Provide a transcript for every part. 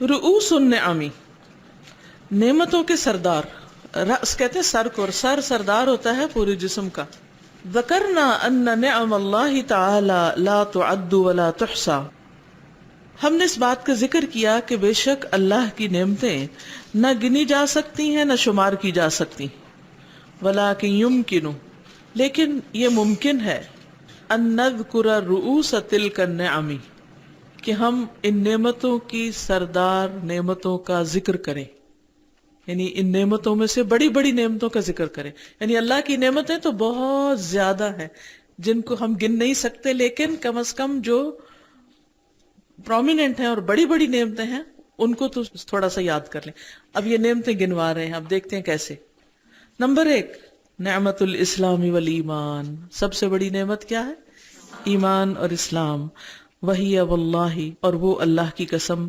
رؤوس النعمی، نعمتوں کے سردار. رأس کہتے ہیں سر کو، اور سردار ہوتا ہے پورے جسم کا. ذکرنا ان نعم اللہ تعالی لا تعد ولا تحصى، ہم نے اس بات کا ذکر کیا کہ بے شک اللہ کی نعمتیں نہ گنی جا سکتی ہیں نہ شمار کی جا سکتی. ولکن یمکن، لیکن یہ ممکن ہے، ان نذکر رؤوس تلک النعم، کہ ہم ان نعمتوں کی سردار نعمتوں کا ذکر کریں، یعنی ان نعمتوں میں سے بڑی بڑی نعمتوں کا ذکر کریں. یعنی اللہ کی نعمتیں تو بہت زیادہ ہیں جن کو ہم گن نہیں سکتے، لیکن کم از کم جو پرومیننٹ ہیں اور بڑی بڑی نعمتیں ہیں ان کو تو تھوڑا سا یاد کر لیں. اب یہ نعمتیں گنوا رہے ہیں، اب دیکھتے ہیں کیسے. نمبر 1، نعمت الاسلام والایمان، سب سے بڑی نعمت کیا ہے؟ ایمان اور اسلام. وہی واللہ، اور وہ اللہ کی قسم،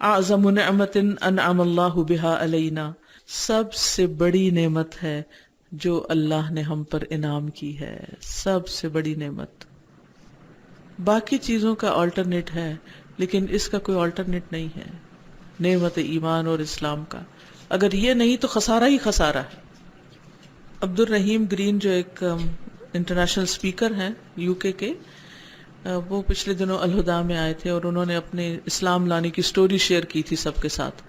اعظم نعمت انعم اللہ بہا علینا، سب سے بڑی نعمت ہے جو اللہ نے ہم پر انعام کی ہے، سب سے بڑی نعمت. باقی چیزوں کا آلٹرنیٹ ہے لیکن اس کا کوئی آلٹرنیٹ نہیں ہے، نعمت ایمان اور اسلام کا. اگر یہ نہیں تو خسارہ ہی خسارہ ہے. عبد الرحیم گرین جو ایک انٹرنیشنل اسپیکر ہیں یو کے، وہ پچھلے دنوں الہدا میں آئے تھے اور انہوں نے اپنے اسلام لانے کی سٹوری شیئر کی تھی سب کے ساتھ.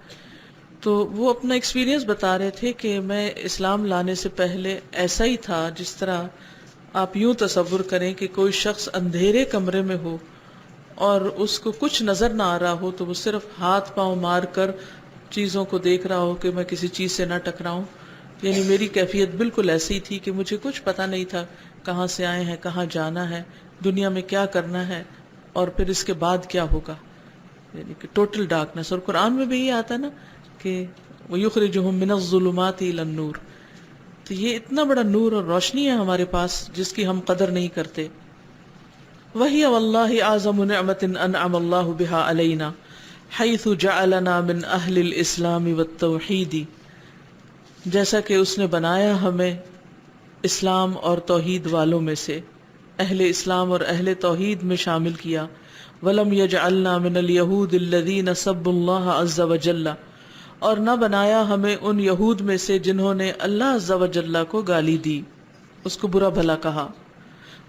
تو وہ اپنا ایکسپیرینس بتا رہے تھے کہ میں اسلام لانے سے پہلے ایسا ہی تھا جس طرح آپ یوں تصور کریں کہ کوئی شخص اندھیرے کمرے میں ہو اور اس کو کچھ نظر نہ آ رہا ہو تو وہ صرف ہاتھ پاؤں مار کر چیزوں کو دیکھ رہا ہو کہ میں کسی چیز سے نہ ٹکراؤں. یعنی میری کیفیت بالکل ایسی تھی کہ مجھے کچھ پتہ نہیں تھا کہاں سے آئے ہیں، کہاں جانا ہے، دنیا میں کیا کرنا ہے اور پھر اس کے بعد کیا ہوگا. یعنی کہ ٹوٹل ڈارکنس. اور قرآن میں بھی یہ آتا ہے نا کہ وَيُخْرِجُهُم مِّنَ الظُّلُمَاتِ إِلَى النُّورِ. تو یہ اتنا بڑا نور اور روشنی ہے ہمارے پاس جس کی ہم قدر نہیں کرتے. وَهِيَ وَاللَّهِ أَعْظَمُ نِعْمَةٍ أَنْعَمَ اللَّهُ بِهَا عَلَيْنَا حَيْثُ جَعَلَنَا مِنْ أَهْلِ الْإِسْلَامِ وَالتَّوْحِيدِ، جیسا کہ اس نے بنایا ہمیں اسلام اور توحید والوں میں سے، اہل اسلام اور اہل توحید میں شامل کیا. وَلَمْ يَجْعَلْنَا مِنَ الْيَهُودِ الَّذِينَ سَبُّوا اللَّهَ عَزَّ وَجَلَّ، اور نہ بنایا ہمیں ان یہود میں سے جنہوں نے اللہ عز و جل کو گالی دی، اس کو برا بھلا کہا.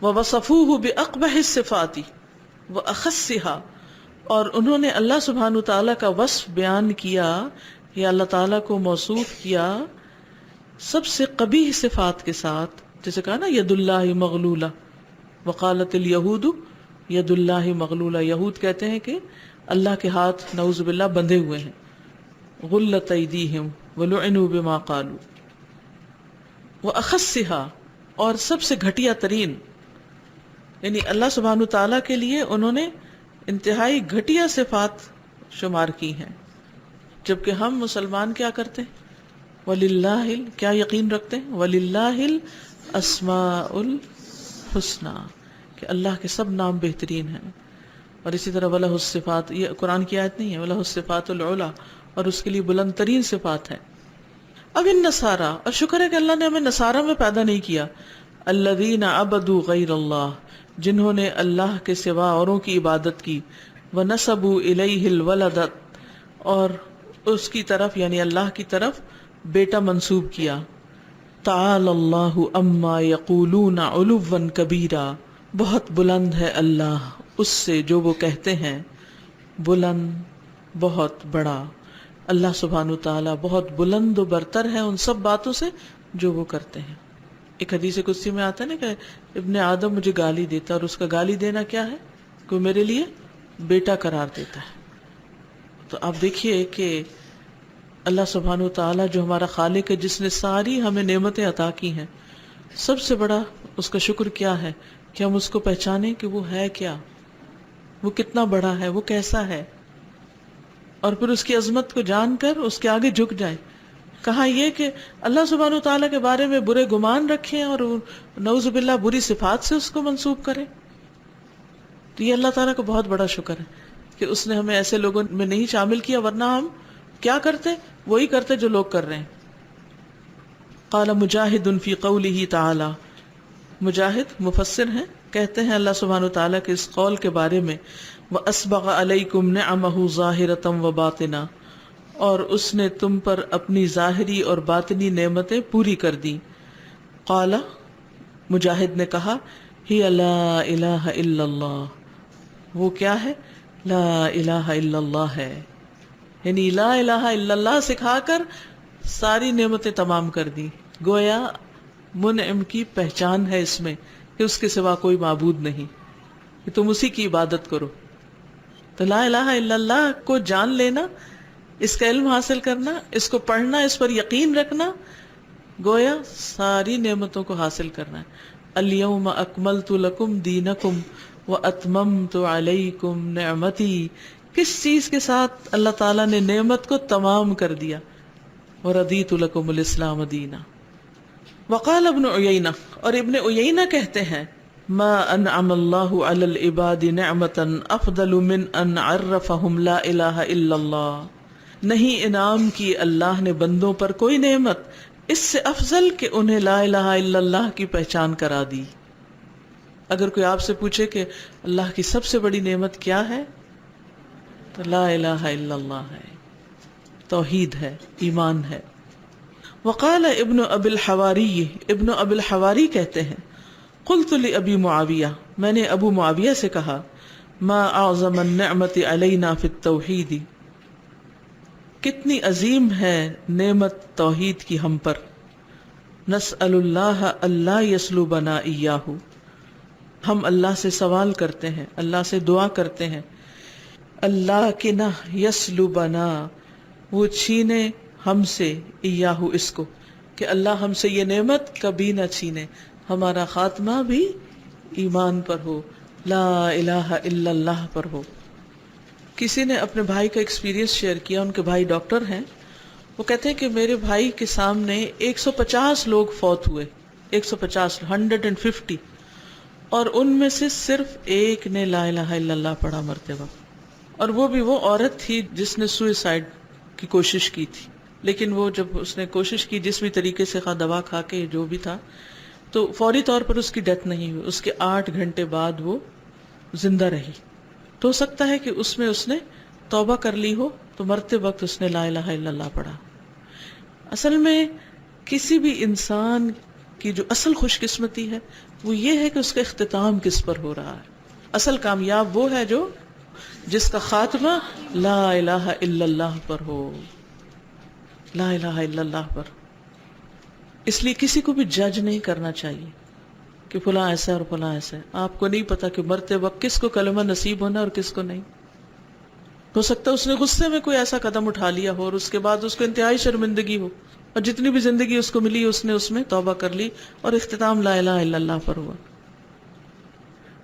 وَوَصَفُوهُ بِأَقْبَحِ الصِّفَاتِ وَأَخَصِّهَا، اور انہوں نے اللہ سبحانہ تعالیٰ کا وصف بیان کیا یا اللہ تعالیٰ کو موصوف کیا سب سے قبیح صفات کے ساتھ. جیسے کہا نا ید اللہ مغلولہ، وقالت الیہود ید اللہ مغلولہ، یہود کہتے ہیں کہ اللہ کے ہاتھ نعوذ باللہ بندھے ہوئے ہیں. غلت ایدیہم ولعنوا بما قالوا. وأخصها، اور سب سے گھٹیا ترین، یعنی اللہ سبحانہ تعالیٰ کے لیے انہوں نے انتہائی گھٹیا صفات شمار کی ہیں، جبکہ ہم مسلمان کیا کرتے ہیں؟ وَلِلَّهِ کیا یقین رکھتے ہیں؟ وَلِلَّهِ الْأَسْمَاءُ الْحُسْنَى، کہ اللہ کے سب نام بہترین ہیں. اور اسی طرح وَلَهُ الصِّفَاتُ، یہ قرآن کی آیت نہیں ہے، وَلَهُ الصِّفَاتُ الْعُلَى، اور اس کے لیے بلند ترین صفات ہے. اب ان نصارہ، اور شکر ہے کہ اللہ نے ہمیں نصارہ میں پیدا نہیں کیا، الذین عبدوا غیر اللہ، جنہوں نے اللہ کے سوا اوروں کی عبادت کی، ونسبوا الیہ الولد، اور اس کی طرف یعنی اللہ کی طرف بیٹا منسوب کیا. تعالی اللہ عما یقولون علوا کبیرا، بہت بلند ہے اللہ اس سے جو وہ کہتے ہیں، بلند بہت بڑا. اللہ سبحانہ تعالیٰ بہت بلند و برتر ہے ان سب باتوں سے جو وہ کرتے ہیں. ایک حدیث قدسی میں آتا ہے نا کہ ابن آدم مجھے گالی دیتا ہے، اور اس کا گالی دینا کیا ہے کہ وہ میرے لیے بیٹا قرار دیتا ہے. تو آپ دیکھیے کہ اللہ سبحانہ تعالیٰ جو ہمارا خالق ہے، جس نے ساری ہمیں نعمتیں عطا کی ہیں، سب سے بڑا اس کا شکر کیا ہے کہ ہم اس کو پہچانیں کہ وہ ہے کیا، وہ کتنا بڑا ہے، وہ کیسا ہے، اور پھر اس کی عظمت کو جان کر اس کے آگے جھک جائیں. کہاں یہ کہ اللہ سبحانہ تعالیٰ کے بارے میں برے گمان رکھیں اور نعوذ باللہ بری صفات سے اس کو منسوب کریں. تو یہ اللہ تعالیٰ کا بہت بڑا شکر ہے کہ اس نے ہمیں ایسے لوگوں میں نہیں شامل کیا، ورنہ ہم کیا کرتے؟ وہی کرتے جو لوگ کر رہے ہیں. قال مجاہد فی قولہ تعالی، مجاہد مفسر ہیں، کہتے ہیں اللہ سبحانہ تعالیٰ کے اس قول کے بارے میں، وَأَسْبَغَ عَلَيْكُمْ نِعَمَهُ ظَاهِرَةً وَبَاطِنًا، اور اس نے تم پر اپنی ظاہری اور باطنی نعمتیں پوری کر دی. قال مجاہد نے کہا ہی لا الہ الا اللہ، وہ کیا ہے؟ لا الہ الا اللہ ہے. یعنی لا الہ الا اللہ سکھا کر ساری نعمتیں تمام کر دی. گویا منعم کی پہچان ہے اس میں کہ اس کے سوا کوئی معبود نہیں، کہ تم اسی کی عبادت کرو. تو لا الہ الا اللہ کو جان لینا، اس کا علم حاصل کرنا، اس کو پڑھنا، اس پر یقین رکھنا، گویا ساری نعمتوں کو حاصل کرنا ہے. الیوم اکملت لکم دینکم واتممت علیکم نعمتی، کس چیز کے ساتھ اللہ تعالیٰ نے نعمت کو تمام کر دیا. وردیت لکم الاسلام دینا. وقال ابن عیینہ، اور ابن عیینہ کہتے ہیں ما انعم اللہ علی العباد نعمتا افضل من ان عرفہم لا الہ الا اللہ. نہیں انعام کی اللہ نے بندوں پر کوئی نعمت اس سے افضل کہ انہیں لا الہ الا اللہ کی پہچان کرا دی. اگر کوئی آپ سے پوچھے کہ اللہ کی سب سے بڑی نعمت کیا ہے تو لا الہ الا اللہ ہے، توحید ہے، ایمان ہے. وقال ابن ابی الحواری، ابن ابی الحواری کہتے ہیں قلت لابی معاویہ، میں نے ابو معاویہ سے کہا ما اعظم النعمت علینا فی التوحید، کتنی عظیم ہے نعمت توحید کی ہم پر. نسأل اللہ اللہ یسلبنا ایاہ، ہم اللہ سے سوال کرتے ہیں، اللہ سے دعا کرتے ہیں اللہ کہ نہ یسلبنا، وہ چھینے ہم سے، ایاہ اس کو، کہ اللہ ہم سے یہ نعمت کبھی نہ چھینے، ہمارا خاتمہ بھی ایمان پر ہو، لا الہ الا اللہ پر ہو. کسی نے اپنے بھائی کا ایکسپیرینس شیئر کیا، ان کے بھائی ڈاکٹر ہیں. وہ کہتے ہیں کہ میرے بھائی کے سامنے 150 لوگ فوت ہوئے، 150 اور ان میں سے صرف ایک نے لا الہ الا اللہ پڑھا مرتے وقت، اور وہ بھی وہ عورت تھی جس نے سوئسائڈ کی کوشش کی تھی. لیکن وہ جب اس نے کوشش کی جس بھی طریقے سے، خواہ دوا کھا کے جو بھی تھا، تو فوری طور پر اس کی ڈیتھ نہیں ہوئی، اس کے 8 گھنٹے بعد وہ زندہ رہی. تو ہو سکتا ہے کہ اس میں اس نے توبہ کر لی ہو تو مرتے وقت اس نے لا الہ الا اللہ پڑھا. اصل میں کسی بھی انسان کی جو اصل خوش قسمتی ہے وہ یہ ہے کہ اس کا اختتام کس پر ہو رہا ہے. اصل کامیاب وہ ہے جو جس کا خاتمہ لا الہ الا اللہ پر ہو، لا الہ الا اللہ پر. اس لیے کسی کو بھی جج نہیں کرنا چاہیے کہ فلاں ایسا ہے اور فلاں ایسا ہے. آپ کو نہیں پتا کہ مرتے وقت کس کو کلمہ نصیب ہونا اور کس کو نہیں. ہو سکتا ہے اس نے غصے میں کوئی ایسا قدم اٹھا لیا ہو اور اس کے بعد اس کو انتہائی شرمندگی ہو، اور جتنی بھی زندگی اس کو ملی اس نے اس میں توبہ کر لی اور اختتام لا الہ الا اللہ پر ہوا.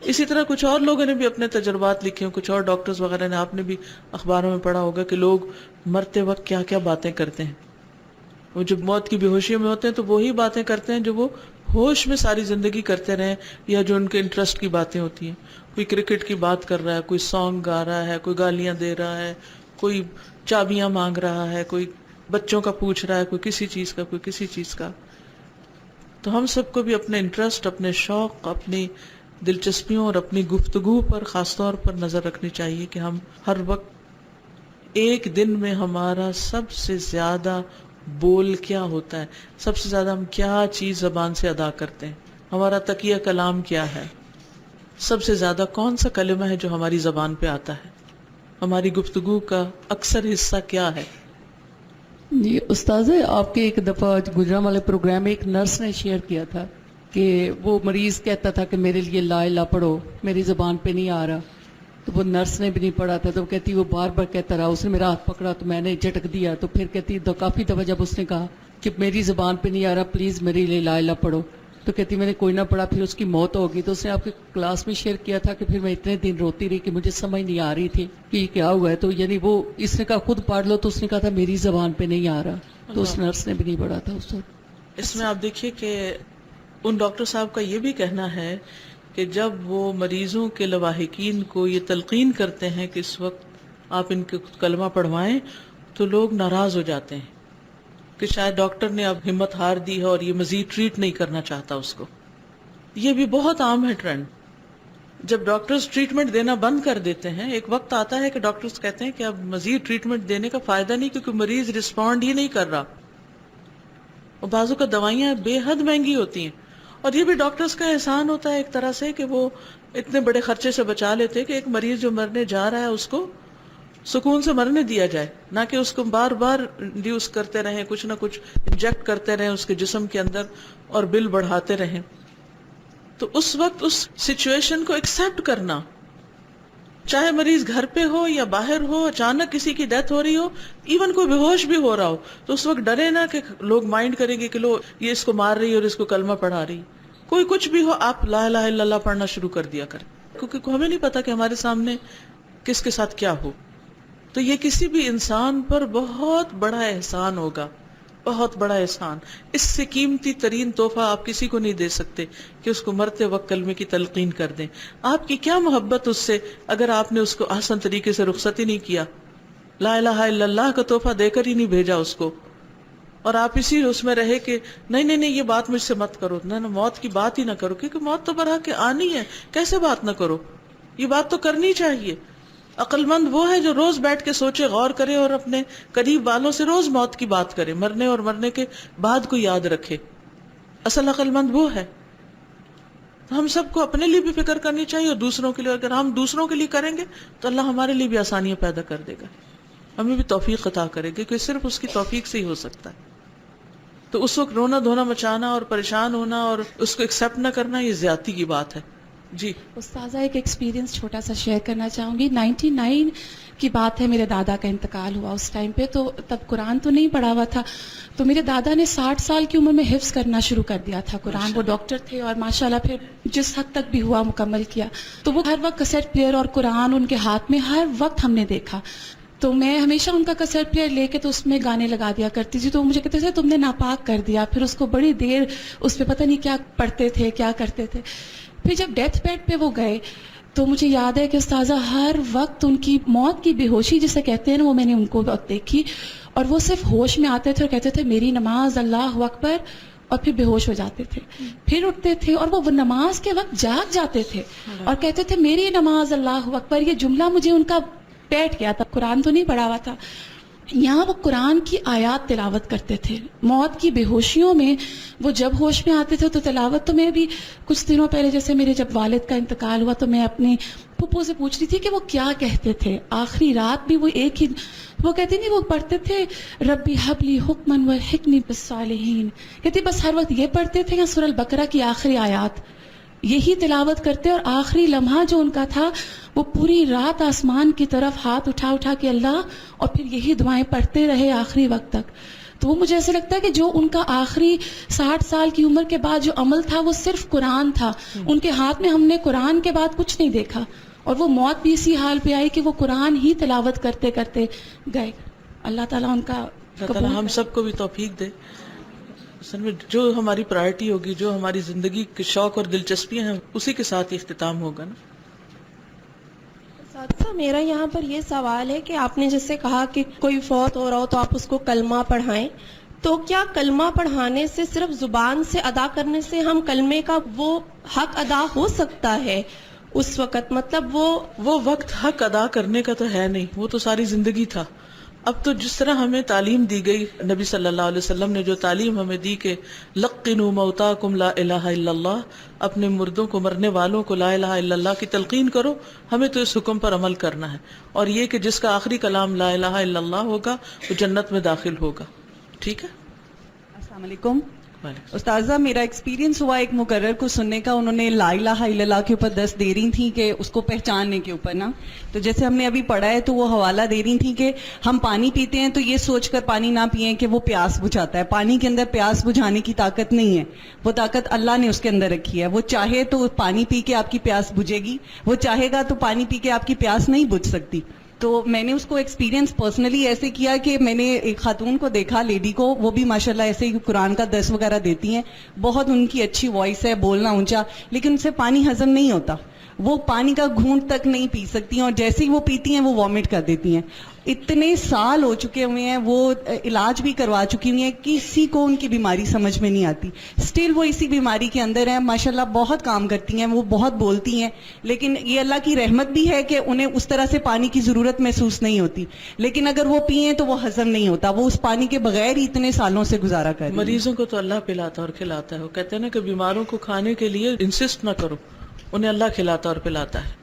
اسی طرح کچھ اور لوگوں نے بھی اپنے تجربات لکھے ہیں، کچھ اور ڈاکٹرز وغیرہ نے، آپ نے بھی اخباروں میں پڑھا ہوگا کہ لوگ مرتے وقت کیا کیا باتیں کرتے ہیں. وہ جب موت کی بے ہوشیوں میں ہوتے ہیں تو وہی باتیں کرتے ہیں جو وہ ہوش میں ساری زندگی کرتے رہے، یا جو ان کے انٹرسٹ کی باتیں ہوتی ہیں. کوئی کرکٹ کی بات کر رہا ہے، کوئی سانگ گا رہا ہے، کوئی گالیاں دے رہا ہے، کوئی چابیاں مانگ رہا ہے، کوئی بچوں کا پوچھ رہا ہے، کوئی کسی چیز کا، کوئی کسی چیز کا. تو ہم سب کو بھی اپنے انٹرسٹ، اپنے شوق، اپنی دلچسپیوں اور اپنی گفتگو پر خاص طور پر نظر رکھنی چاہیے کہ ہم ہر وقت ایک دن میں ہمارا سب سے زیادہ بول کیا ہوتا ہے، سب سے زیادہ ہم کیا چیز زبان سے ادا کرتے ہیں، ہمارا تقیہ کلام کیا ہے، سب سے زیادہ کون سا کلمہ ہے جو ہماری زبان پہ آتا ہے، ہماری گفتگو کا اکثر حصہ کیا ہے. جی استاذ، آپ کے ایک دفعہ گجرا والے پروگرام میں ایک نرس نے شیئر کیا تھا کہ وہ مریض کہتا تھا کہ میرے لیے لا الہ پڑھو، میری زبان پہ نہیں آ رہا، تو وہ نرس نے بھی نہیں پڑھا تھا. تو وہ کہتی وہ بار بار کہتا رہا، اس نے میرا ہاتھ پکڑا تو میں نے جھٹک دیا. تو پھر کہتی کافی دفعہ جب اس نے کہا کہ میری زبان پہ نہیں آ رہا، پلیز میرے لیے لا الہ پڑھو، تو کہتی میں نے کوئی نہ پڑھا، پھر اس کی موت ہوگی. تو اس نے آپ کی کلاس میں شیئر کیا تھا کہ پھر میں اتنے دن روتی رہی کہ مجھے سمجھ نہیں آ رہی تھی کہ یہ کیا ہوا ہے. تو یعنی وہ اس نے کہا خود پڑھ لو، تو اس نے کہا تھا میری زبان پہ نہیں آ رہا، تو اس نرس نے بھی نہیں پڑھا تھا اس وقت. اس میں آپ دیکھیے کہ ان ڈاکٹر صاحب کا یہ بھی کہنا ہے کہ جب وہ مریضوں کے لواحقین کو یہ تلقین کرتے ہیں کہ اس وقت آپ ان کے کلمہ پڑھوائیں، تو لوگ ناراض ہو جاتے ہیں کہ شاید ڈاکٹر نے اب ہمت ہار دی ہے اور یہ مزید ٹریٹ نہیں کرنا چاہتا اس کو. یہ بھی بہت عام ہے ٹرینڈ جب ڈاکٹرز ٹریٹمنٹ دینا بند کر دیتے ہیں، ایک وقت آتا ہے کہ ڈاکٹرز کہتے ہیں کہ اب مزید ٹریٹمنٹ دینے کا فائدہ نہیں، کیونکہ مریض رسپونڈ ہی نہیں کر رہا، اور بعضوں کا دوائیاں بے حد مہنگی ہوتی ہیں، اور یہ بھی ڈاکٹرز کا احسان ہوتا ہے ایک طرح سے کہ وہ اتنے بڑے خرچے سے بچا لیتے کہ ایک مریض جو مرنے جا رہا ہے اس کو سکون سے مرنے دیا جائے، نہ کہ اس کو بار بار انڈیوس کرتے رہیں، کچھ نہ کچھ انجیکٹ کرتے رہیں اس کے جسم کے اندر اور بل بڑھاتے رہیں۔ تو اس وقت اس سچویشن کو ایکسپٹ کرنا، چاہے مریض گھر پہ ہو یا باہر ہو، اچانک کسی کی ڈیتھ ہو رہی ہو، ایون کوئی بے ہوش بھی ہو رہا ہو، تو اس وقت ڈرے نہ کہ لوگ مائنڈ کریں گے کہ لو یہ اس کو مار رہی ہے اور اس کو کلمہ پڑھا رہی ہے۔ کوئی کچھ بھی ہو، آپ لا الہ الا اللہ پڑھنا شروع کر دیا کریں، کیونکہ ہمیں نہیں پتا کہ ہمارے سامنے کس کے ساتھ کیا ہو۔ تو یہ کسی بھی انسان پر بہت بڑا احسان ہوگا، بہت بڑا احسان۔ اس سے قیمتی ترین تحفہ آپ کسی کو نہیں دے سکتے کہ اس کو مرتے وقت کلمے کی تلقین کر دیں۔ آپ کی کیا محبت اس سے اگر آپ نے اس کو احسن طریقے سے رخصت ہی نہیں کیا، لا الہ الا اللہ کا تحفہ دے کر ہی نہیں بھیجا اس کو، اور آپ اسی اس میں رہے کہ نہیں یہ بات مجھ سے مت کرو، نہ موت کی بات ہی نہ کرو، کیونکہ موت تو برحق کے آنی ہے، کیسے بات نہ کرو، یہ بات تو کرنی چاہیے۔ عقل مند وہ ہے جو روز بیٹھ کے سوچے، غور کرے اور اپنے قریب والوں سے روز موت کی بات کرے، مرنے اور مرنے کے بعد کو یاد رکھے۔ اصل عقل مند وہ ہے۔ ہم سب کو اپنے لیے بھی فکر کرنی چاہیے اور دوسروں کے لیے، اگر ہم دوسروں کے لیے کریں گے تو اللہ ہمارے لیے بھی آسانیاں پیدا کر دے گا، ہمیں بھی توفیق عطا کرے گا، کیونکہ صرف اس کی توفیق سے ہی ہو سکتا ہے۔ تو اس وقت رونا دھونا مچانا اور پریشان ہونا اور اس کو ایکسپٹ نہ کرنا، یہ زیادتی کی بات ہے۔ جی استاذہ ایک ایکسپیرینس چھوٹا سا شیئر کرنا چاہوں گی۔ 99 کی بات ہے، میرے دادا کا انتقال ہوا اس ٹائم پہ، تو تب قرآن تو نہیں پڑھا ہوا تھا، تو میرے دادا نے 60 سال کی عمر میں حفظ کرنا شروع کر دیا تھا قرآن۔ وہ ڈاکٹر تھے اور ماشاءاللہ پھر جس حد تک بھی ہوا مکمل کیا، تو وہ ہر وقت کیسٹ پلیئر اور قرآن ان کے ہاتھ میں ہر وقت ہم نے دیکھا۔ تو میں ہمیشہ ان کا کیسٹ پلیئر لے کے تو اس میں گانے لگا دیا کرتی تھی، تو مجھے کہتے تھے تم نے ناپاک کر دیا، پھر اس کو بڑی دیر اس پہ پتہ نہیں کیا پڑھتے تھے کیا کرتے تھے۔ پھر جب ڈیتھ بیڈ پہ وہ گئے تو مجھے یاد ہے کہ استاذہ ہر وقت ان کی موت کی بے ہوشی جسے کہتے ہیں نا، وہ میں نے ان کو دیکھی، اور وہ صرف ہوش میں آتے تھے اور کہتے تھے میری نماز اللہ اکبر، اور پھر بے ہوش ہو جاتے تھے، پھر اٹھتے تھے اور وہ نماز کے وقت جاگ جاتے تھے اور کہتے تھے میری نماز اللہ اکبر۔ یہ جملہ مجھے ان کا بیٹھ گیا تھا، قرآن تو نہیں پڑھا ہوا تھا، یہاں وہ قرآن کی آیات تلاوت کرتے تھے موت کی بے ہوشیوں میں۔ وہ جب ہوش میں آتے تھے تو تلاوت، تو میں بھی کچھ دنوں پہلے جیسے میرے جب والد کا انتقال ہوا تو میں اپنی پھپھو سے پوچھ رہی تھی کہ وہ کیا کہتے تھے، آخری رات بھی وہ ایک ہی وہ کہتے نہیں، وہ پڑھتے تھے ربی حبلی حکمن والحقنی بالصالحین، کہتے بس ہر وقت یہ پڑھتے تھے یا سورہ البقرہ کی آخری آیات یہی تلاوت کرتے، اور آخری لمحہ جو ان کا تھا وہ پوری رات آسمان کی طرف ہاتھ اٹھا کے اللہ، اور پھر یہی دعائیں پڑھتے رہے آخری وقت تک۔ تو وہ مجھے ایسے لگتا ہے کہ جو ان کا آخری 60 سال کی عمر کے بعد جو عمل تھا وہ صرف قرآن تھا، ان کے ہاتھ میں ہم نے قرآن کے بعد کچھ نہیں دیکھا، اور وہ موت بھی اسی حال پہ آئی کہ وہ قرآن ہی تلاوت کرتے کرتے گئے۔ اللہ تعالیٰ ان کا اللہ تعالیٰ ہم سب کو بھی توفیق دے۔ اصل میں جو ہماری پرائرٹی ہوگی، جو ہماری زندگی کے شوق اور دلچسپیاں ہیں، اسی کے ساتھ اختتام ہوگا نا۔ ساتھ میرا یہاں پر یہ سوال ہے کہ آپ نے جیسے کہا کہ کوئی فوت ہو رہا ہو تو آپ اس کو کلمہ پڑھائیں، تو کیا کلمہ پڑھانے سے صرف زبان سے ادا کرنے سے ہم کلمے کا وہ حق ادا ہو سکتا ہے اس وقت؟ مطلب وہ وقت حق ادا کرنے کا تو ہے نہیں، وہ تو ساری زندگی تھا۔ اب تو جس طرح ہمیں تعلیم دی گئی، نبی صلی اللہ علیہ وسلم نے جو تعلیم ہمیں دی کہ لقنوا موتاکم لا الہ الا اللہ، اپنے مردوں کو، مرنے والوں کو لا الہ الا اللہ کی تلقین کرو، ہمیں تو اس حکم پر عمل کرنا ہے، اور یہ کہ جس کا آخری کلام لا الہ الا اللہ ہوگا وہ جنت میں داخل ہوگا۔ ٹھیک ہے؟ السلام علیکم استاذہ، میرا ایکسپیرینس ہوا ایک مقرر کو سننے کا، انہوں نے لا الہ الا اللہ کے اوپر 10 دے رہی تھیں کہ اس کو پہچاننے کے اوپر نا، تو جیسے ہم نے ابھی پڑھا ہے تو وہ حوالہ دے رہی تھیں کہ ہم پانی پیتے ہیں تو یہ سوچ کر پانی نہ پئیں کہ وہ پیاس بجھاتا ہے، پانی کے اندر پیاس بجھانے کی طاقت نہیں ہے، وہ طاقت اللہ نے اس کے اندر رکھی ہے، وہ چاہے تو پانی پی کے آپ کی پیاس بجھے گی، وہ چاہے گا تو پانی پی کے آپ کی پیاس نہیں بجھ سکتی۔ تو میں نے اس کو ایکسپیرینس پرسنلی ایسے کیا کہ میں نے ایک خاتون کو دیکھا، لیڈی کو، وہ بھی ماشاءاللہ ایسے ہی قرآن کا درس وغیرہ دیتی ہیں، بہت ان کی اچھی وائس ہے، بولنا اونچا، لیکن ان سے پانی ہضم نہیں ہوتا، وہ پانی کا گھونٹ تک نہیں پی سکتی ہیں, اور جیسے ہی وہ پیتی ہیں وہ وامٹ کر دیتی ہیں. اتنے سال ہو چکے ہوئے ہیں, وہ علاج بھی کروا چکی ہوئی ہیں, کسی کو ان کی بیماری سمجھ میں نہیں آتی. اسٹل وہ اسی بیماری کے اندر ہیں. ماشاءاللہ بہت کام کرتی ہیں, وہ بہت بولتی ہیں, لیکن یہ اللہ کی رحمت بھی ہے کہ انہیں اس طرح سے پانی کی ضرورت محسوس نہیں ہوتی. لیکن اگر وہ پئیں تو وہ ہضم نہیں ہوتا, وہ اس پانی کے بغیر ہی اتنے سالوں سے گزارا کر رہی ہیں. مریضوں کو تو اللہ پلاتا اور کھلاتا ہے. وہ کہتے ہیں نا کہ بیماروں کو کھانے کے لیے انسسٹ نہ کرو, انہیں اللہ کھلاتا اور پلاتا ہے.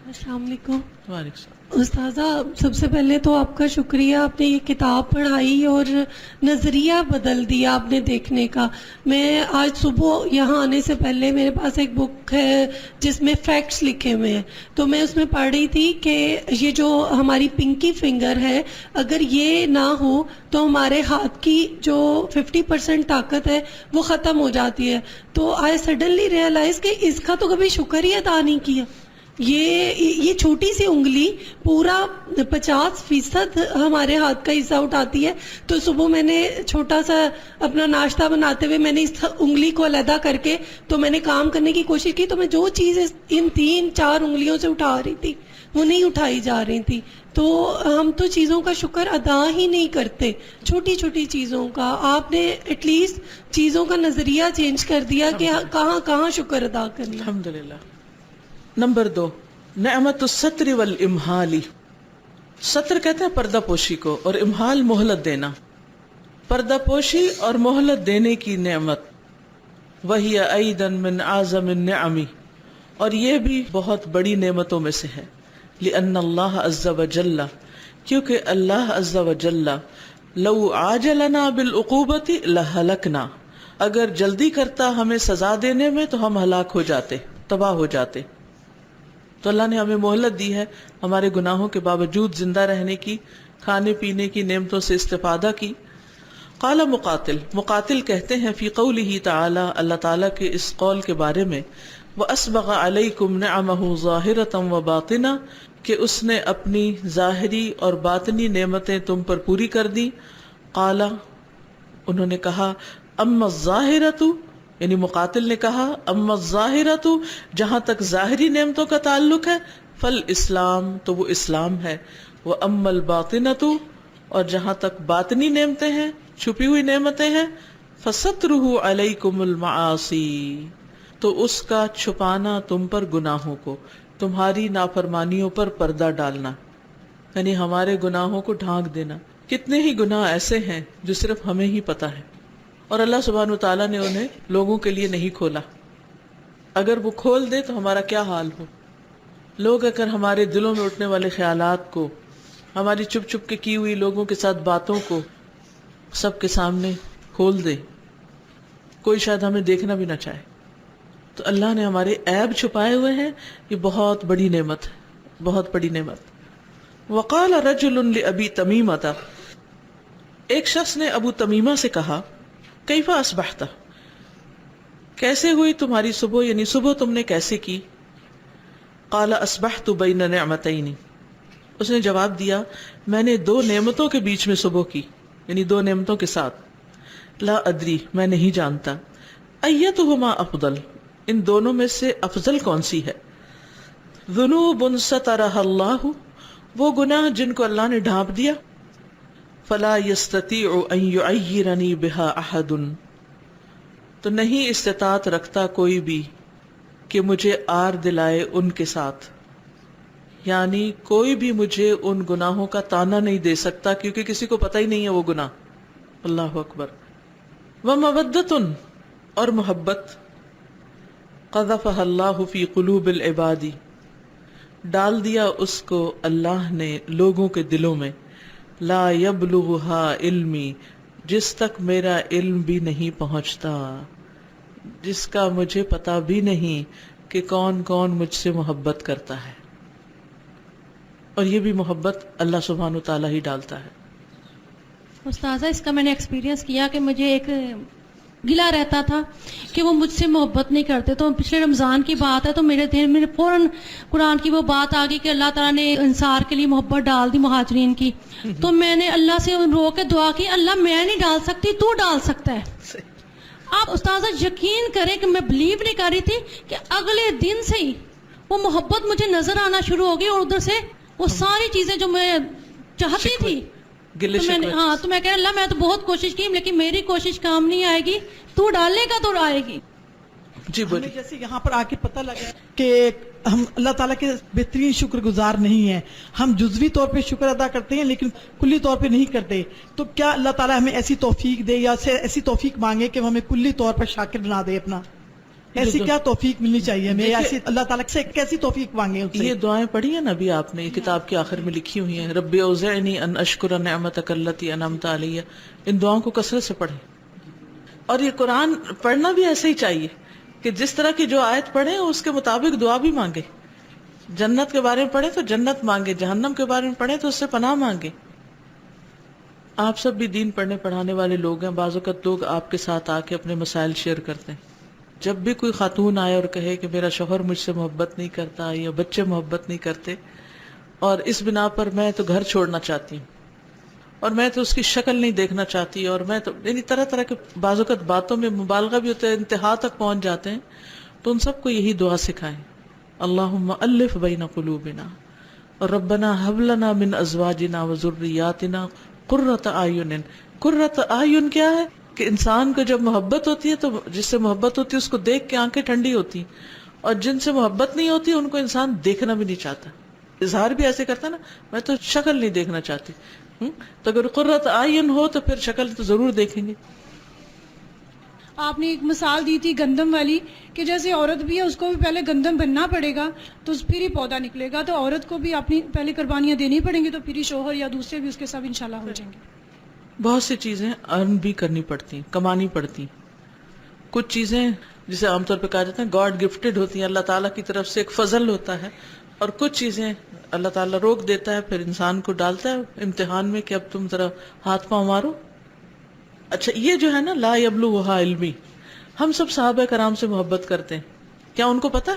السلام علیکم. وعلیکم السلام. استاذہ, سب سے پہلے تو آپ کا شکریہ, آپ نے یہ کتاب پڑھائی اور نظریہ بدل دیا آپ نے دیکھنے کا. میں آج صبح یہاں آنے سے پہلے میرے پاس ایک بک ہے جس میں فیکٹس لکھے ہوئے ہیں, تو میں اس میں پڑھ رہی تھی کہ یہ جو ہماری پنکی فنگر ہے, اگر یہ نہ ہو تو ہمارے ہاتھ کی جو 50% طاقت ہے وہ ختم ہو جاتی ہے. تو آئی سڈنلی ریئلائز کہ اس کا تو کبھی شکر ہی ادا نہیں کیا. یہ چھوٹی سی انگلی پورا 50% ہمارے ہاتھ کا حصہ اٹھاتی ہے. تو صبح میں نے چھوٹا سا اپنا ناشتہ بناتے ہوئے میں نے اس انگلی کو علیحدہ کر کے تو میں نے کام کرنے کی کوشش کی, تو میں جو چیزیں ان 3-4 انگلیوں سے اٹھا رہی تھی وہ نہیں اٹھائی جا رہی تھی. تو ہم تو چیزوں کا شکر ادا ہی نہیں کرتے, چھوٹی چھوٹی چیزوں کا. آپ نے ایٹ لیسٹ چیزوں کا نظریہ چینج کر دیا کہ کہاں کہاں شکر ادا کرنا. الحمدللہ. نمبر 2, نعمت الستر والامہال. ستر کہتے ہیں پردہ پوشی کو, اور امہال مہلت دینا. پردہ پوشی اور مہلت دینے کی نعمت. وہی ایضا من اعظم النعم, اور یہ بھی بہت بڑی نعمتوں میں سے ہے. لأن اللہ عز وجل, کیونکہ اللہ عز وجل لو عاجلنا بالعقوبۃ لہلکنا, اگر جلدی کرتا ہمیں سزا دینے میں تو ہم ہلاک ہو جاتے, تباہ ہو جاتے. تو اللہ نے ہمیں مہلت دی ہے ہمارے گناہوں کے باوجود زندہ رہنے کی, کھانے پینے کی نعمتوں سے استفادہ کی. قال مقاتل کہتے ہیں فی قولہ تعالی, اللہ تعالیٰ کے اس قول کے بارے میں, وَأَسْبَغَ عَلَيْكُمْ نِعَمَهُ ظَاهِرَةً وَبَاطِنَةً, کہ اس نے اپنی ظاہری اور باطنی نعمتیں تم پر پوری کر دی. قال, انہوں نے کہا, اما الظاہرۃ, یعنی مقاتل نے کہا, اما الظاہرۃ, جہاں تک ظاہری نعمتوں کا تعلق ہے, فالاسلام, تو وہ اسلام ہے. واما الباطنۃ, اور جہاں تک باطنی نعمتیں ہیں, چھپی ہوئی نعمتیں ہیں, فسترہ علیکم المعاصی, تو اس کا چھپانا تم پر گناہوں کو, تمہاری نافرمانیوں پر پردہ ڈالنا, یعنی ہمارے گناہوں کو ڈھانک دینا. کتنے ہی گناہ ایسے ہیں جو صرف ہمیں ہی پتا ہے, اور اللہ سبحانہ وتعالیٰ نے انہیں لوگوں کے لیے نہیں کھولا. اگر وہ کھول دے تو ہمارا کیا حال ہو. لوگ اگر ہمارے دلوں میں اٹھنے والے خیالات کو, ہماری چھپ چھپ کے کی ہوئی لوگوں کے ساتھ باتوں کو سب کے سامنے کھول دے, کوئی شاید ہمیں دیکھنا بھی نہ چاہے. تو اللہ نے ہمارے عیب چھپائے ہوئے ہیں, یہ بہت بڑی نعمت ہے, بہت بڑی نعمت. وقال رجل لأبی تمیمۃ, ایک شخص نے ابو تمیمہ سے کہا, کیف اصبحت, کیسے ہوئی تمہاری صبح, یعنی صبح تم نے کیسے کی. قال اصبحت بین نعمتین, اس نے جواب دیا, میں نے 2 نعمتوں کے بیچ میں صبح کی, یعنی 2 نعمتوں کے ساتھ. لا ادری, میں نہیں جانتا. ایتہما افضل, ان دونوں میں سے افضل کون سی ہے. ذنوب سترہ اللہ, وہ گناہ جن کو اللہ نے ڈھانپ دیا. فلا يستطيع ان يعيرني بها احد, تو نہیں استطاعت رکھتا کوئی بھی کہ مجھے آر دلائے ان کے ساتھ, یعنی کوئی بھی مجھے ان گناہوں کا تانا نہیں دے سکتا کیونکہ کسی کو پتہ ہی نہیں ہے وہ گناہ. اللہ اکبر. ومودۃ, اور محبت. قذفها اللہ فی قلوب العباد, ڈال دیا اس کو اللہ نے لوگوں کے دلوں میں. لا یبلغها علمی, جس تک میرا علم بھی نہیں پہنچتا, جس کا مجھے پتا بھی نہیں کہ کون کون مجھ سے محبت کرتا ہے. اور یہ بھی محبت اللہ سبحانہ و تعالیٰ ہی ڈالتا ہے. استاذہ, اس کا میں نے ایکسپیرینس کیا کہ مجھے ایک گلا رہتا تھا کہ وہ مجھ سے محبت نہیں کرتے. تو پچھلے رمضان کی بات ہے, تو میرے دل میں فوراً قرآن کی وہ بات آ گئی کہ اللہ تعالیٰ نے انصار کے لیے محبت ڈال دی, مہاجرین کی. تو میں نے اللہ سے رو کے دعا کی, اللہ میں نہیں ڈال سکتی, تو ڈال سکتا ہے. آپ استاذہ یقین کریں کہ میں بلیو نہیں کر رہی تھی کہ اگلے دن سے ہی وہ محبت مجھے نظر آنا شروع ہو گئی, اور ادھر سے وہ ساری چیزیں جو میں چاہتی تھی, تو میں نے تو میں کہہ اللہ میں تو بہت کوشش کی, لیکن میری کوشش کام نہیں آئے گی, تو ڈالنے کا تو آئے گی. جی بولیے. جیسے یہاں پر آ کے پتہ لگا کہ ہم اللہ تعالیٰ کے بہترین شکر گزار نہیں ہیں, ہم جزوی طور پہ شکر ادا کرتے ہیں لیکن کلی طور پہ نہیں کرتے. تو کیا اللہ تعالیٰ ہمیں ایسی توفیق دے یا ایسی توفیق مانگے کہ وہ ہمیں کلی طور پر شاکر بنا دے اپنا؟ ایسی کیا توفیق ملنی چاہیے ہمیں, ایسی اللہ تعالیٰ سے کیسی توفیق مانگے؟ یہ دعائیں پڑھی ہیں نا ابھی آپ نے, کتاب کے آخر میں لکھی ہوئی ہیں, رب اوزعنی ان اشکر نعمتک التی انعمت علی. ان دعاؤں کو کثرت سے پڑھیں. اور یہ قرآن پڑھنا بھی ایسے ہی چاہیے کہ جس طرح کی جو آیت پڑھیں اس کے مطابق دعا بھی مانگے. جنت کے بارے میں پڑھیں تو جنت مانگے, جہنم کے بارے میں پڑھیں تو اس سے پناہ مانگے. آپ سب بھی دین پڑھنے پڑھانے والے لوگ ہیں, بعض اوقات لوگ آپ کے ساتھ آ کے اپنے مسائل شیئر کرتے ہیں. جب بھی کوئی خاتون آئے اور کہے کہ میرا شوہر مجھ سے محبت نہیں کرتا یا بچے محبت نہیں کرتے, اور اس بنا پر میں تو گھر چھوڑنا چاہتی ہوں, اور میں تو اس کی شکل نہیں دیکھنا چاہتی, اور میں تو یعنی طرح طرح کے بعض اوقات باتوں میں مبالغہ بھی ہوتا ہے, انتہا تک پہنچ جاتے ہیں, تو ان سب کو یہی دعا سکھائیں, اللہم الف بین قلوبنا ربنا ھب لنا من ازواجنا وذریاتنا قرۃ اعین. قرۃ اعین کیا ہے کہ انسان کو جب محبت ہوتی ہے تو جس سے محبت ہوتی ہے اس کو دیکھ کے آنکھیں ٹھنڈی ہوتی, اور جن سے محبت نہیں ہوتی ان کو انسان دیکھنا بھی نہیں چاہتا. اظہار بھی ایسے کرتا نا, میں تو شکل نہیں دیکھنا چاہتی. تو اگر قرۃ اعین ہو تو پھر شکل تو ضرور دیکھیں گے. آپ نے ایک مثال دی تھی گندم والی, کہ جیسے عورت بھی ہے اس کو بھی پہلے گندم بننا پڑے گا تو پھر ہی پودا نکلے گا, تو عورت کو بھی اپنی پہلے قربانیاں دینی پڑیں گی, تو پھر ہی شوہر یا دوسرے بھی اس کے ساتھ انشاءاللہ ہو جائیں گے. بہت سی چیزیں ارن بھی کرنی پڑتی, کمانی پڑتی. کچھ چیزیں جسے عام طور پہ کہا جاتا ہے گاڈ گفٹڈ ہوتی ہیں, اللہ تعالیٰ کی طرف سے ایک فضل ہوتا ہے, اور کچھ چیزیں اللہ تعالیٰ روک دیتا ہے, پھر انسان کو ڈالتا ہے امتحان میں کہ اب تم ذرا ہاتھ پاؤں مارو. اچھا یہ جو ہے نا لا یبلغھا علمی, ہم سب صحابہ کرام سے محبت کرتے ہیں, کیا ان کو پتا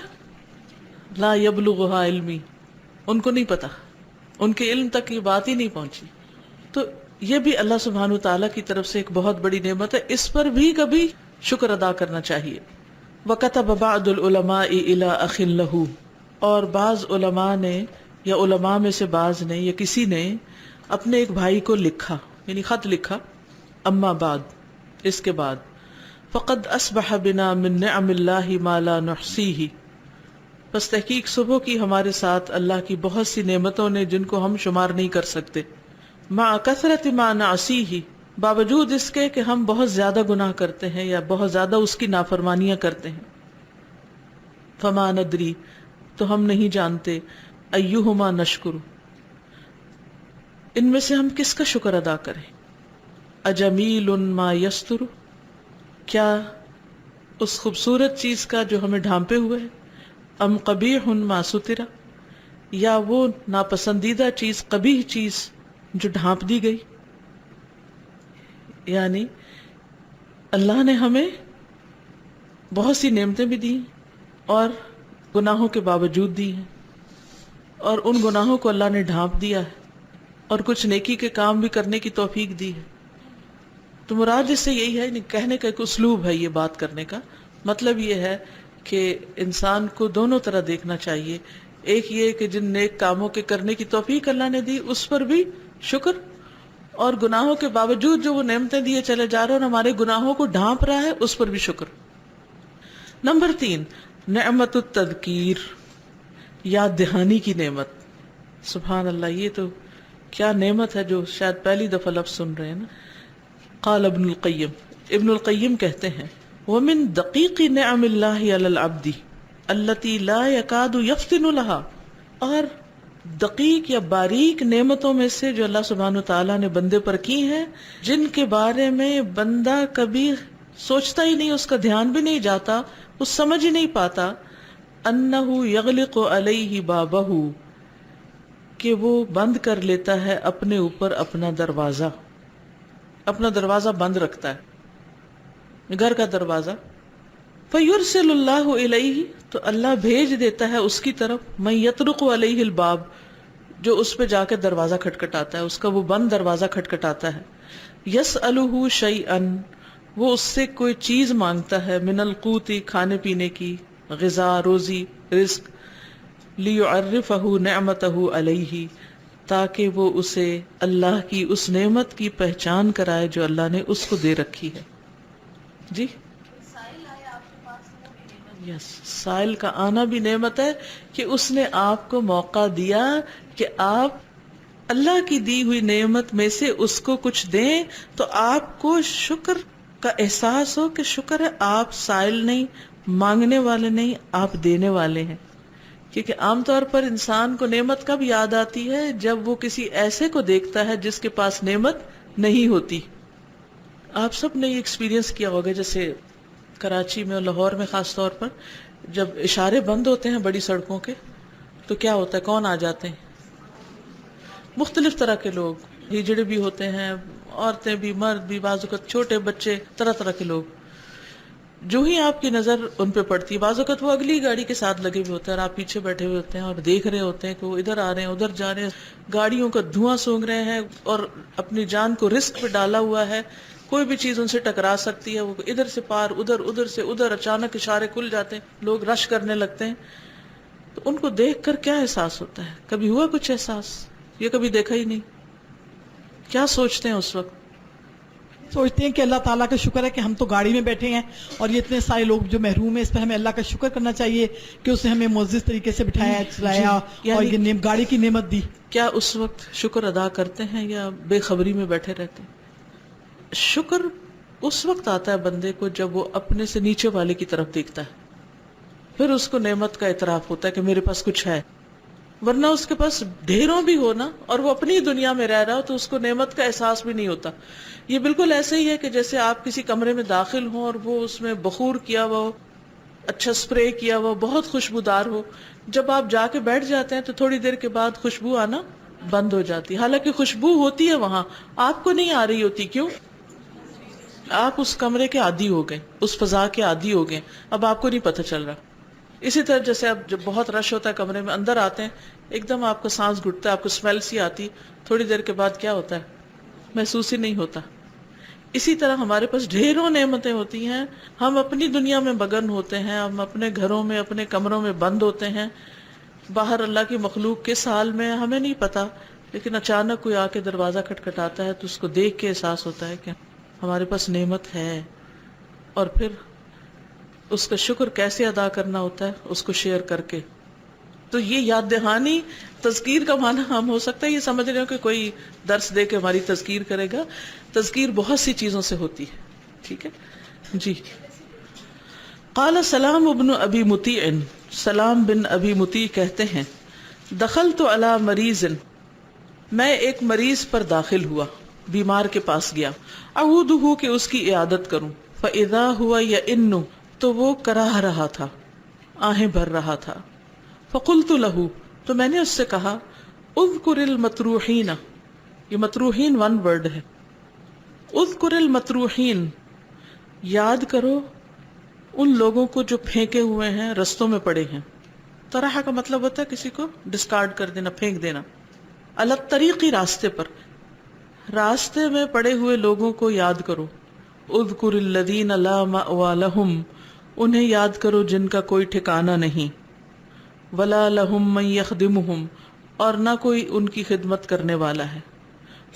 لا یبلغھا علمی؟ ان کو نہیں پتا, ان کے علم تک یہ بات ہی نہیں پہنچی. تو یہ بھی اللہ سبحانہ تعالیٰ کی طرف سے ایک بہت بڑی نعمت ہے, اس پر بھی کبھی شکر ادا کرنا چاہیے. وَكَتَبَ بَعْضُ الْعُلَمَاءِ إِلَىٰ أَخٍ لَهُ, اور بعض علماء نے یا علماء میں سے بعض نے یا کسی نے اپنے ایک بھائی کو لکھا, یعنی خط لکھا, اما بعد, اس کے بعد, فقد اصبح بنا من نعم اللہ ما لا نحصیہ, بس تحقیق صبح کی ہمارے ساتھ اللہ کی بہت سی نعمتوں نے جن کو ہم شمار نہیں کر سکتے, مع کثرت ما نعصیہ, باوجود اس کے کہ ہم بہت زیادہ گناہ کرتے ہیں یا بہت زیادہ اس کی نافرمانیاں کرتے ہیں. فما ندری, تو ہم نہیں جانتے, ایہما نشکر, ان میں سے ہم کس کا شکر ادا کریں. اجمیل ما یستر, کیا اس خوبصورت چیز کا جو ہمیں ڈھانپے ہوئے ہے, ام قبیح ما ستر, یا وہ ناپسندیدہ چیز, قبیح چیز جو ڈھانپ دی گئی. یعنی اللہ نے ہمیں بہت سی نعمتیں بھی دی اور گناہوں کے باوجود دی ہیں, اور ان گناہوں کو اللہ نے ڈھانپ دیا ہے, اور کچھ نیکی کے کام بھی کرنے کی توفیق دی ہے. تو مراد اس سے یہی ہے, کہنے کا ایک اسلوب ہے یہ بات کرنے کا, مطلب یہ ہے کہ انسان کو دونوں طرح دیکھنا چاہیے. ایک یہ کہ جن نیک کاموں کے کرنے کی توفیق اللہ نے دی اس پر بھی شکر, اور گناہوں کے باوجود جو وہ نعمتیں دیے چلے جا رہے ہیں اور ہمارے گناہوں کو ڈھانپ رہا ہے اس پر بھی شکر. نمبر 3, نعمت التذکیر, یاد دہانی کی نعمت. سبحان اللہ, یہ تو کیا نعمت ہے جو شاید پہلی دفعہ لفظ سن رہے ہیں نا. قال ابن القیم, ابن القیم کہتے ہیں, ومن دقیق نعم اللہ علی العبد التی لا یکاد یفتن لها, اور دقیق یا باریک نعمتوں میں سے جو اللہ سبحانہ تعالیٰ نے بندے پر کی ہیں, جن کے بارے میں بندہ کبھی سوچتا ہی نہیں, اس کا دھیان بھی نہیں جاتا, وہ سمجھ ہی نہیں پاتا, انہ یغلق علیہ بابہ, کہ وہ بند کر لیتا ہے اپنے اوپر اپنا دروازہ, اپنا دروازہ بند رکھتا ہے, گھر کا دروازہ. فیرسل اللہ الیہ, تو اللہ بھیج دیتا ہے اس کی طرف, من یطرق علیہ الباب, جو اس پہ جا کے دروازہ کھٹکھٹاتا ہے, اس کا وہ بند دروازہ کھٹکھٹاتا ہے. یسألہ شیئا, وہ اس سے کوئی چیز مانگتا ہے, من القوت, کھانے پینے کی, غذا روزی رزق, لِيُعَرِّفَهُ نِعْمَتَهُ عَلَيْهِ، تاکہ وہ اسے اللہ کی اس نعمت کی پہچان کرائے جو اللہ نے اس کو دے رکھی ہے. جی یس، سائل کا آنا بھی نعمت ہے کہ اس نے آپ کو موقع دیا کہ آپ اللہ کی دی ہوئی نعمت میں سے اس کو کچھ دیں، تو آپ کو شکر کا احساس ہو کہ شکر ہے آپ سائل نہیں، مانگنے والے نہیں، آپ دینے والے ہیں. کیونکہ عام طور پر انسان کو نعمت کب یاد آتی ہے؟ جب وہ کسی ایسے کو دیکھتا ہے جس کے پاس نعمت نہیں ہوتی. آپ سب نے یہ ایکسپیرینس کیا ہوگا، جیسے کراچی میں اور لاہور میں خاص طور پر جب اشارے بند ہوتے ہیں بڑی سڑکوں کے، تو کیا ہوتا ہے، کون آ جاتے ہیں؟ مختلف طرح کے لوگ، ہجڑے بھی ہوتے ہیں، عورتیں بھی، مرد بھی، بعض اوقات چھوٹے بچے، طرح طرح کے لوگ. جو ہی آپ کی نظر ان پہ پڑتی ہے، بعض اوقات وہ اگلی گاڑی کے ساتھ لگے ہوئے ہوتے ہیں اور آپ پیچھے بیٹھے ہوئے ہوتے ہیں اور دیکھ رہے ہوتے ہیں کہ وہ ادھر آ رہے ہیں، ادھر جا رہے ہیں، گاڑیوں کا دھواں سونگ رہے ہیں اور اپنی جان کو رسک پہ ڈالا ہوا ہے. کوئی بھی چیز ان سے ٹکرا سکتی ہے، وہ ادھر سے پار، ادھر سے ادھر، اچانک اشارے کھل جاتے ہیں، لوگ رش کرنے لگتے ہیں. تو ان کو دیکھ کر کیا احساس ہوتا ہے؟ کبھی ہوا کچھ احساس؟ یہ کبھی دیکھا ہی نہیں. کیا سوچتے ہیں اس وقت؟ سوچتے ہیں کہ اللہ تعالیٰ کا شکر ہے کہ ہم تو گاڑی میں بیٹھے ہیں اور یہ اتنے سارے لوگ جو محروم ہیں، اس پہ ہمیں اللہ کا شکر کرنا چاہیے کہ اس نے ہمیں معزز طریقے سے بٹھایا، چلایا اور یہ گاڑی کی نعمت دی. کیا اس وقت شکر ادا کرتے ہیں یا بے خبری میں بیٹھے رہتے ہیں؟ شکر اس وقت آتا ہے بندے کو جب وہ اپنے سے نیچے والے کی طرف دیکھتا ہے، پھر اس کو نعمت کا اعتراف ہوتا ہے کہ میرے پاس کچھ ہے. ورنہ اس کے پاس ڈھیروں بھی ہونا اور وہ اپنی دنیا میں رہ رہا ہو تو اس کو نعمت کا احساس بھی نہیں ہوتا. یہ بالکل ایسے ہی ہے کہ جیسے آپ کسی کمرے میں داخل ہوں اور وہ اس میں بخور کیا ہوا ہو، اچھا سپرے کیا ہوا، بہت خوشبودار ہو، جب آپ جا کے بیٹھ جاتے ہیں تو تھوڑی دیر کے بعد خوشبو آنا بند ہو جاتی. حالانکہ خوشبو ہوتی ہے وہاں، آپ کو نہیں آ رہی ہوتی. کیوں؟ آپ اس کمرے کے عادی ہو گئے، اس فضا کے عادی ہو گئے، اب آپ کو نہیں پتہ چل رہا. اسی طرح جیسے اب جب بہت رش ہوتا ہے کمرے میں، اندر آتے ہیں ایک دم آپ کو سانس گھٹتا ہے، آپ کو اسمیل سی آتی، تھوڑی دیر کے بعد کیا ہوتا ہے؟ محسوس ہی نہیں ہوتا. اسی طرح ہمارے پاس ڈھیروں نعمتیں ہوتی ہیں، ہم اپنی دنیا میں مگن ہوتے ہیں، ہم اپنے گھروں میں، اپنے کمروں میں بند ہوتے ہیں. باہر اللہ کی مخلوق کس حال میں ہمیں نہیں پتا، لیکن اچانک کوئی آ کے دروازہ کھٹکھٹاتا ہے تو اس کو دیکھ کے احساس ہوتا ہے کہ ہمارے پاس نعمت ہے. اور پھر اس کا شکر کیسے ادا کرنا ہوتا ہے؟ اس کو شیئر کر کے. تو یہ یاد دہانی، تذکیر کا معنی ہم ہو سکتا ہے یہ سمجھ رہے ہو کہ کوئی درس دے کے ہماری تذکیر کرے گا. تذکیر بہت سی چیزوں سے ہوتی ہے. ٹھیک ہے جی. قال سلام ابن ابی مطیع، سلام بن ابی مطیع کہتے ہیں، دخلت علی مریض، میں ایک مریض پر داخل ہوا، بیمار کے پاس گیا، اعودہ کہ اس کی عیادت کروں، فاذا ہوا یئن، تو وہ کراہ رہا تھا، آہیں بھر رہا تھا. فقلت له، تو میں نے اس سے کہا، اذکر المطروحین، یہ مطروحین ون ورڈ ہے، اذکر المطروحین، یاد کرو ان لوگوں کو جو پھینکے ہوئے ہیں، رستوں میں پڑے ہیں. طرح کا مطلب ہوتا ہے کسی کو ڈسکارڈ کر دینا، پھینک دینا. علی الطریقی، راستے پر، راستے میں پڑے ہوئے لوگوں کو یاد کرو. اذکر الذین لا مأوی لہم، انہیں یاد کرو جن کا کوئی ٹھکانہ نہیں. ولا لہم من یخدمہم، اور نہ کوئی ان کی خدمت کرنے والا ہے،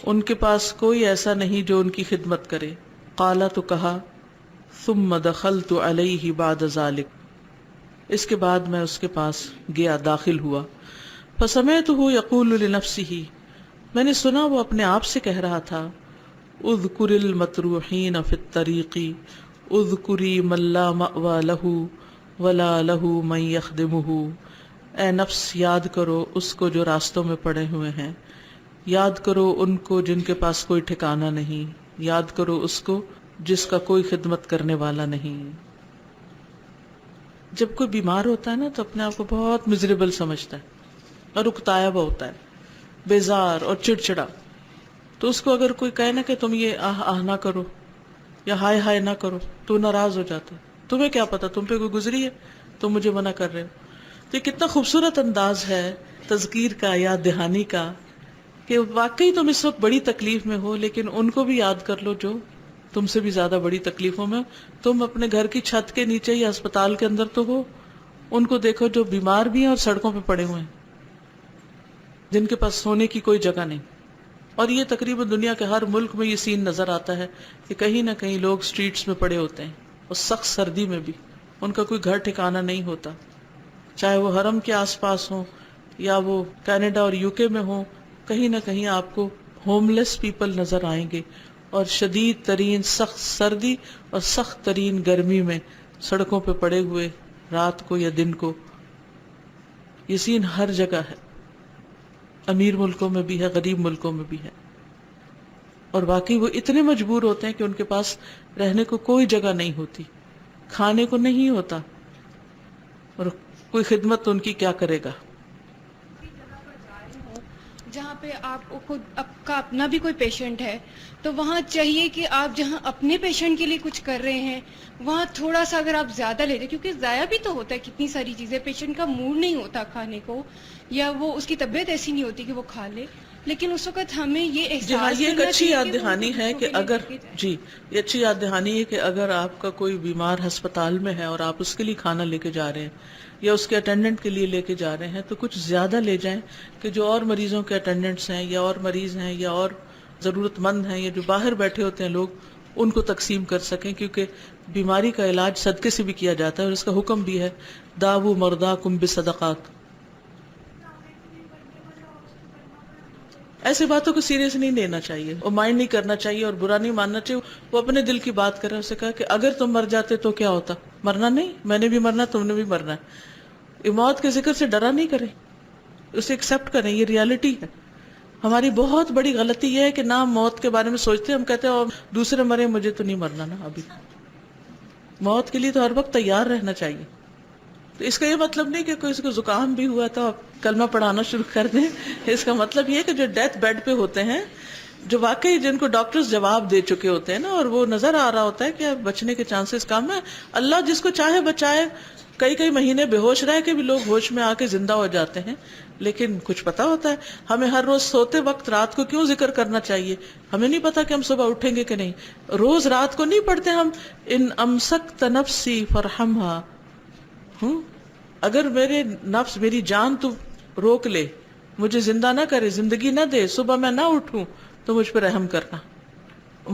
ان کے پاس کوئی ایسا نہیں جو ان کی خدمت کرے. قال، تو کہا، ثم دخلت علیہ بعد ذلک، اس کے بعد میں اس کے پاس گیا، داخل ہوا. فسمعتہ یقول لنفسہ، میں نے سنا وہ اپنے آپ سے کہہ رہا تھا، اذکر المطروحین فی الطریق، اذکری من لا مأوی لہ ولا لہ من یخدمہ. اے نفس، یاد کرو اس کو جو راستوں میں پڑے ہوئے ہیں، یاد کرو ان کو جن کے پاس کوئی ٹھکانہ نہیں، یاد کرو اس کو جس کا کوئی خدمت کرنے والا نہیں. جب کوئی بیمار ہوتا ہے نا تو اپنے آپ کو بہت مزریبل سمجھتا ہے اور اکتایا ہوا ہوتا ہے، بیزار اور چڑچڑا. تو اس کو اگر کوئی کہے نا کہ تم یہ آہ آہ نہ کرو یا ہائے ہائے نہ کرو تو ناراض ہو جاتا ہے. تمہیں کیا پتا، تم پہ کوئی گزری ہے، تم مجھے منع کر رہے ہو. تو یہ کتنا خوبصورت انداز ہے تذکیر کا، یاد دہانی کا، کہ واقعی تم اس وقت بڑی تکلیف میں ہو لیکن ان کو بھی یاد کر لو جو تم سے بھی زیادہ بڑی تکلیفوں میں. تم اپنے گھر کی چھت کے نیچے یا اسپتال کے اندر تو ہو، ان کو دیکھو جو بیمار بھی ہیں اور سڑکوں پہ پڑے ہوئے ہیں، جن کے پاس سونے کی کوئی جگہ نہیں. اور یہ تقریباً دنیا کے ہر ملک میں یہ سین نظر آتا ہے کہ کہیں نہ کہیں لوگ سٹریٹس میں پڑے ہوتے ہیں، اور سخت سردی میں بھی ان کا کوئی گھر ٹھکانہ نہیں ہوتا، چاہے وہ حرم کے آس پاس ہوں یا وہ کینیڈا اور یو کے میں ہوں، کہیں نہ کہیں آپ کو ہوم لیس پیپل نظر آئیں گے. اور شدید ترین سخت سردی اور سخت ترین گرمی میں سڑکوں پہ پڑے ہوئے رات کو یا دن کو. یہ سین ہر جگہ ہے، امیر ملکوں میں بھی ہے، غریب ملکوں میں بھی ہے. اور باقی وہ اتنے مجبور ہوتے ہیں کہ ان کے پاس رہنے کو کوئی جگہ نہیں ہوتی، کھانے کو نہیں ہوتا، اور کوئی خدمت تو ان کی کیا کرے گا. جہاں پہ آپ خود آپ کا اپنا بھی کوئی پیشنٹ ہے تو وہاں چاہیے کہ آپ جہاں اپنے پیشنٹ کے لیے کچھ کر رہے ہیں وہاں تھوڑا سا اگر آپ زیادہ لے رہے، کیونکہ ضائع بھی تو ہوتا ہے کتنی ساری چیزیں. پیشنٹ کا موڈ نہیں ہوتا کھانے کو، یا وہ اس کی طبیعت ایسی نہیں ہوتی کہ وہ کھا لے، لیکن اس وقت ہمیں یہ احساس یہ ایک کرنا اچھی چاہیے یاد کہ وہ دہانی ہے دوسروں کہ کے لیے اگر لے کے جائیں. جی یہ اچھی یاد دہانی ہے کہ اگر آپ کا کوئی بیمار ہسپتال میں ہے اور آپ اس کے لیے کھانا لے کے جا رہے ہیں یا اس کے اٹینڈنٹ کے لیے لے کے جا رہے ہیں تو کچھ زیادہ لے جائیں کہ جو اور مریضوں کے اٹینڈنٹس ہیں یا اور مریض ہیں یا اور ضرورت مند ہیں یا جو باہر بیٹھے ہوتے ہیں لوگ، ان کو تقسیم کر سکیں. کیونکہ بیماری کا علاج صدقے سے بھی کیا جاتا ہے اور اس کا حکم بھی ہے داو مرداکم بصدقات. ایسی باتوں کو سیریس نہیں لینا چاہیے اور مائنڈ نہیں کرنا چاہیے اور برا نہیں ماننا چاہیے. وہ اپنے دل کی بات کرے. اسے کہا کہ اگر تم مر جاتے تو کیا ہوتا؟ مرنا نہیں، میں نے بھی مرنا، تم نے بھی مرنا ہے. موت کے ذکر سے ڈرا نہیں کریں، اسے ایکسپٹ کریں، یہ ریالٹی ہے. ہماری بہت بڑی غلطی یہ ہے کہ نہ موت کے بارے میں سوچتے، ہم کہتے ہیں اور دوسرے مرے مجھے تو نہیں مرنا نا. ابھی موت کے لیے تو ہر وقت تیار رہنا چاہیے. تو اس کا یہ مطلب نہیں کہ کوئی اس کو زکام بھی ہوا تو آپ کلمہ پڑھانا شروع کر دیں. اس کا مطلب یہ کہ جو ڈیتھ بیڈ پہ ہوتے ہیں، جو واقعی جن کو ڈاکٹرز جواب دے چکے ہوتے ہیں نا، اور وہ نظر آ رہا ہوتا ہے کہ بچنے کے چانسز کم ہے، اللہ جس کو چاہے بچائے. کئی مہینے بے ہوش رہ کے بھی لوگ ہوش میں آ کے زندہ ہو جاتے ہیں. لیکن کچھ پتا ہوتا ہے ہمیں ہر روز سوتے وقت رات کو کیوں ذکر کرنا چاہیے؟ ہمیں نہیں پتا کہ ہم صبح اٹھیں گے کہ نہیں. روز رات کو نہیں پڑھتے ہم ان امسکت نفسی فرحمہا، اگر میرے نفس میری جان تو روک لے، مجھے زندہ نہ کرے، زندگی نہ دے، صبح میں نہ اٹھوں تو مجھ پہ رحم کرنا.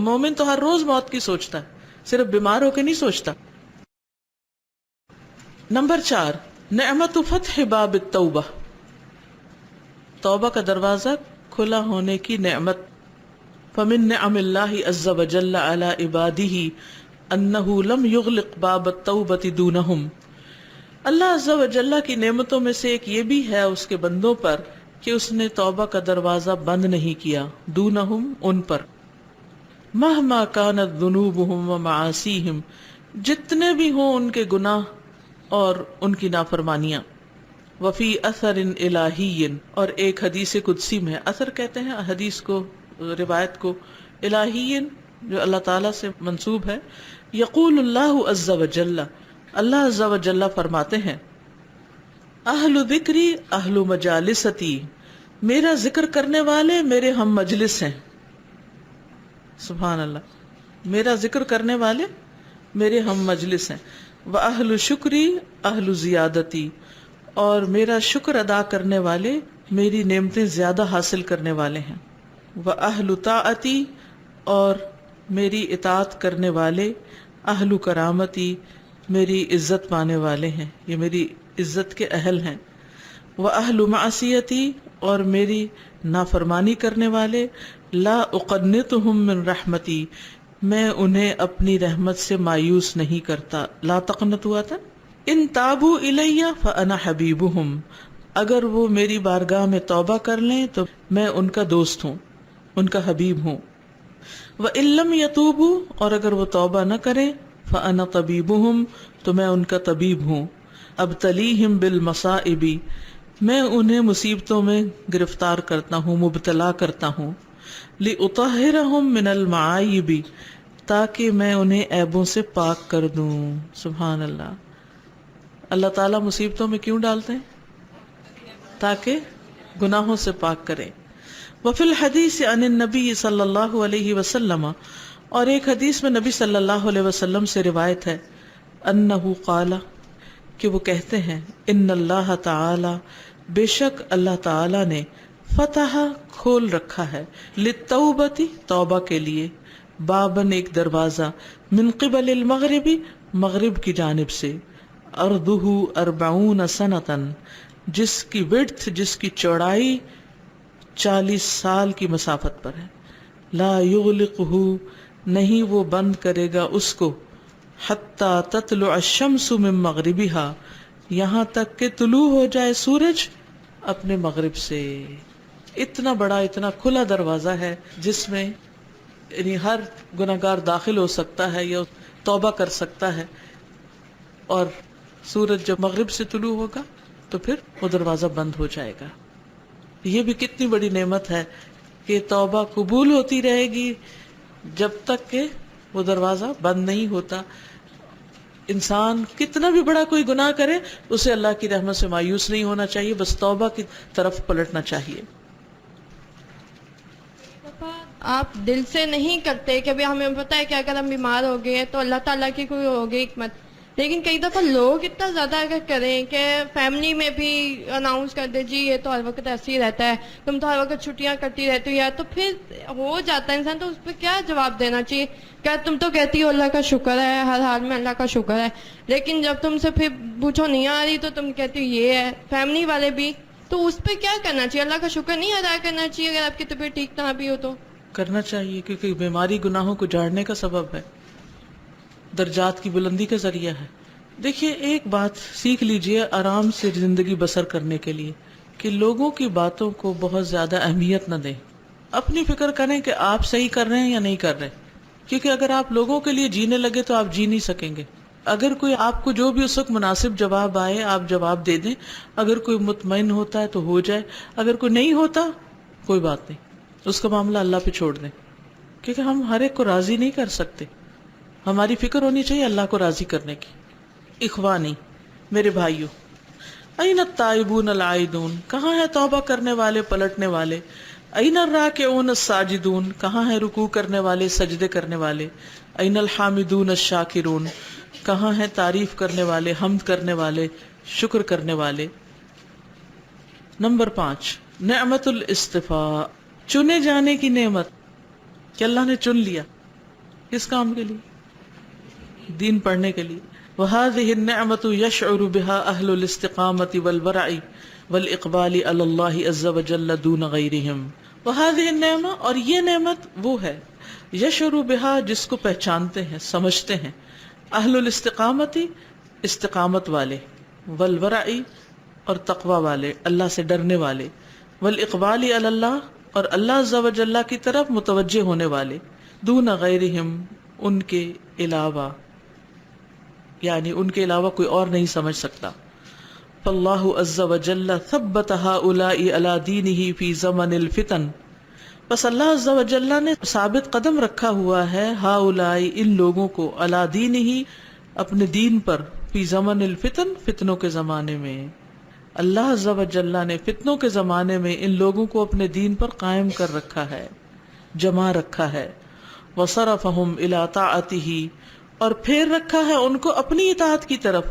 مومن تو ہر روز موت کی سوچتا ہے، صرف بیمار ہو کے نہیں سوچتا. نمبر 4، نعمت فتح باب التوبہ، توبہ کا دروازہ کھلا ہونے کی نعمت. فمن نعم اللہ عز وجل علی عبادہ انہ لم یغلق باب التوبہ دونہم. اللہ عز و جل کی نعمتوں میں سے ایک یہ بھی ہے اس کے بندوں پر کہ اس نے توبہ کا دروازہ بند نہیں کیا، دونہم ان پر. مہما کانت ذنوبہم ومعاصیہم، جتنے بھی ہوں ان کے گناہ اور ان کی نافرمانیاں. وفی اثر الہی، اور ایک حدیث قدسی میں، اثر کہتے ہیں حدیث کو، روایت کو، الہی جو اللہ تعالیٰ سے منسوب ہے. یقول اللہ عز و جل، اللہ عز و جل فرماتے ہیں، اہل ذکری اہل مجالستی، میرا ذکر کرنے والے میرے ہم مجلس ہیں. سبحان اللہ، میرا ذکر کرنے والے میرے ہم مجلس ہیں. وَأَهْلُ شُكْرِي أَهْلُ زِيَادَتِي، اور میرا شکر ادا کرنے والے میری نعمتیں زیادہ حاصل کرنے والے ہیں. وَأَهْلُ طَاعَتِي، اور میری اطاعت کرنے والے اہل کرامتی، میری عزت پانے والے ہیں، یہ میری عزت کے اہل ہیں. وَأَهْلُ مَعْصِيَتِي، اور میری نافرمانی کرنے والے لا اقنطهم من رحمتی، میں انہیں اپنی رحمت سے مایوس نہیں کرتا. لا تقنطوا تھا. ان تابوا الی فانا حبیبہم، اگر وہ میری بارگاہ میں توبہ کر لیں تو میں ان کا دوست ہوں، ان کا حبیب ہوں. وان لم یتوبوا، اور اگر وہ توبہ نہ کریں، فانا طبیبہم، تو میں ان کا طبیب ہوں. ابتلیہم بالمصائب، میں انہیں مصیبتوں میں گرفتار کرتا ہوں، مبتلا کرتا ہوں. لأطہرہم من المعائب، تاکہ میں انہیں عیبوں سے پاک کر دوں. سبحان اللہ. اللہ تعالیٰ مصیبتوں میں کیوں ڈالتے ہیں؟ تاکہ گناہوں سے پاک کریں. وفی الحدیث عن النبی صلی اللہ علیہ وسلم، اور ایک حدیث میں نبی صلی اللہ علیہ وسلم سے روایت ہے، انہ قال، کہ وہ کہتے ہیں ان اللہ تعالی بے شک اللہ تعالی نے فتح کھول رکھا ہے للتوبتی توبہ کے لیے بابن ایک دروازہ من قبل المغربی مغرب کی جانب سے ارضہ 40 سنتن جس کی وڈتھ جس کی چوڑائی 40 سال کی مسافت پر ہے لا یغلقہ نہیں وہ بند کرے گا اس کو حتی تطلع الشمس من مغربها یہاں تک کہ طلوع ہو جائے سورج اپنے مغرب سے. اتنا بڑا اتنا کھلا دروازہ ہے جس میں یعنی ہر گناہگار داخل ہو سکتا ہے یا توبہ کر سکتا ہے، اور سورج جب مغرب سے طلوع ہوگا تو پھر وہ دروازہ بند ہو جائے گا. یہ بھی کتنی بڑی نعمت ہے کہ توبہ قبول ہوتی رہے گی جب تک کہ وہ دروازہ بند نہیں ہوتا. انسان کتنا بھی بڑا کوئی گناہ کرے اسے اللہ کی رحمت سے مایوس نہیں ہونا چاہیے، بس توبہ کی طرف پلٹنا چاہیے. آپ دل سے نہیں کرتے کہ ابھی ہمیں پتہ ہے کہ اگر ہم بیمار ہو گئے تو اللہ تعالیٰ کی کوئی ہوگی حکمت، لیکن کئی دفعہ لوگ اتنا زیادہ اگر کریں کہ فیملی میں بھی اناؤنس کر دے جی یہ تو ہر وقت ایسے ہی رہتا ہے، تم تو ہر وقت چھٹیاں کرتی رہتی ہو، تو پھر ہو جاتا ہے انسان. تو اس پہ کیا جواب دینا چاہیے؟ کیا تم تو کہتی ہو اللہ کا شکر ہے، ہر حال میں اللہ کا شکر ہے، لیکن جب تم سے پھر پوچھو نہیں آ رہی تو تم کہتی ہو یہ ہے. فیملی والے بھی تو اس پہ کیا کرنا چاہیے؟ اللہ کا شکر نہیں ادا کرنا چاہیے اگر آپ کی طبیعت ٹھیک نہ بھی ہو تو؟ کرنا چاہیے، کیونکہ بیماری گناہوں کو جاڑنے کا سبب ہے، درجات کی بلندی کا ذریعہ ہے. دیکھیے ایک بات سیکھ لیجئے آرام سے زندگی بسر کرنے کے لیے کہ لوگوں کی باتوں کو بہت زیادہ اہمیت نہ دیں. اپنی فکر کریں کہ آپ صحیح کر رہے ہیں یا نہیں کر رہے، کیونکہ اگر آپ لوگوں کے لیے جینے لگے تو آپ جی نہیں سکیں گے. اگر کوئی آپ کو جو بھی اس وقت مناسب جواب آئے آپ جواب دے دیں. اگر کوئی مطمئن ہوتا ہے تو ہو جائے، اگر کوئی نہیں ہوتا کوئی بات نہیں، اس کا معاملہ اللہ پہ چھوڑ دیں، کیونکہ ہم ہر ایک کو راضی نہیں کر سکتے. ہماری فکر ہونی چاہیے اللہ کو راضی کرنے کی. اخوانی میرے بھائیوں، این التائبون العائدون کہاں ہے توبہ کرنے والے پلٹنے والے؟ این الراکعون الساجدون کہاں ہے رکوع کرنے والے سجدے کرنے والے؟ این الحامدون الشاکرون کہاں ہے تعریف کرنے والے حمد کرنے والے شکر کرنے والے؟ نمبر 5 نعمت الاصطفاء چنے جانے کی نعمت کہ اللہ نے چن لیا. کس کام کے لیے؟ دین پڑھنے کے لیے. وَهَذِهِ النِّعْمَةُ يَشْعُرُ بِهَا أَهْلُ الِاسْتِقَامَةِ وَالْوَرَعِ وَالْإِقْبَالِ عَلَى اللَّهِ عَزَّ وَجَلَّ دُونَ غَيْرِهِمْ. وَهَذِهِ النِّعْمَةُ اور یہ نعمت وہ ہے يَشْعُرُ بِهَا جس کو پہچانتے ہیں سمجھتے ہیں اہل الاستقامة استقامت والے، والورع اور تقوی والے اللہ سے ڈرنے والے، والاقبال علی اللہ اور اللہ عز و جل کی طرف متوجہ ہونے والے، دون غیرہم ان کے علاوہ، یعنی ان کے علاوہ کوئی اور نہیں سمجھ سکتا. فاللہ عز و جل ثبت ہؤلاء علی دینہ فی زمن الفتن بس اللہ عز و جل نے ثابت قدم رکھا ہوا ہے ہؤلاء ان لوگوں کو علی دینہ اپنے دین پر، فی زمن الفتن فتنوں کے زمانے میں. اللہ عز و جل نے فتنوں کے زمانے میں ان لوگوں کو اپنے دین پر قائم کر رکھا ہے، جمع رکھا ہے. وصرفہم الی طاعتہ اور پھیر رکھا ہے ان کو اپنی اطاعت کی طرف،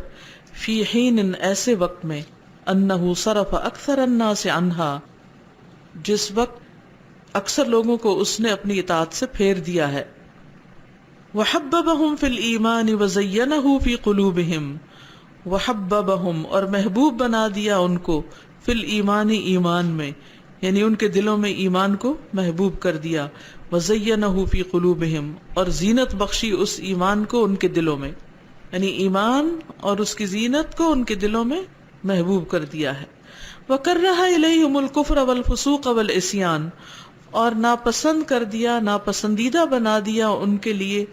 فی حین ایسے وقت میں، انہ صرف اکثر الناس عنہا جس وقت اکثر لوگوں کو اس نے اپنی اطاعت سے پھیر دیا ہے. وحببہم فی الایمان وزینہ فی قلوبہم وحببہم اور محبوب بنا دیا ان کو فی الایمان ایمان میں، یعنی ان کے دلوں میں ایمان کو محبوب کر دیا. وزینہ فی قلوبہم اور زینت بخشی اس ایمان کو ان کے دلوں میں، یعنی ایمان اور اس کی زینت کو ان کے دلوں میں محبوب کر دیا ہے. وکرہ الیہم الکفر والفسوق والعصیان اور ناپسند کر دیا، ناپسندیدہ بنا دیا ان کے لیے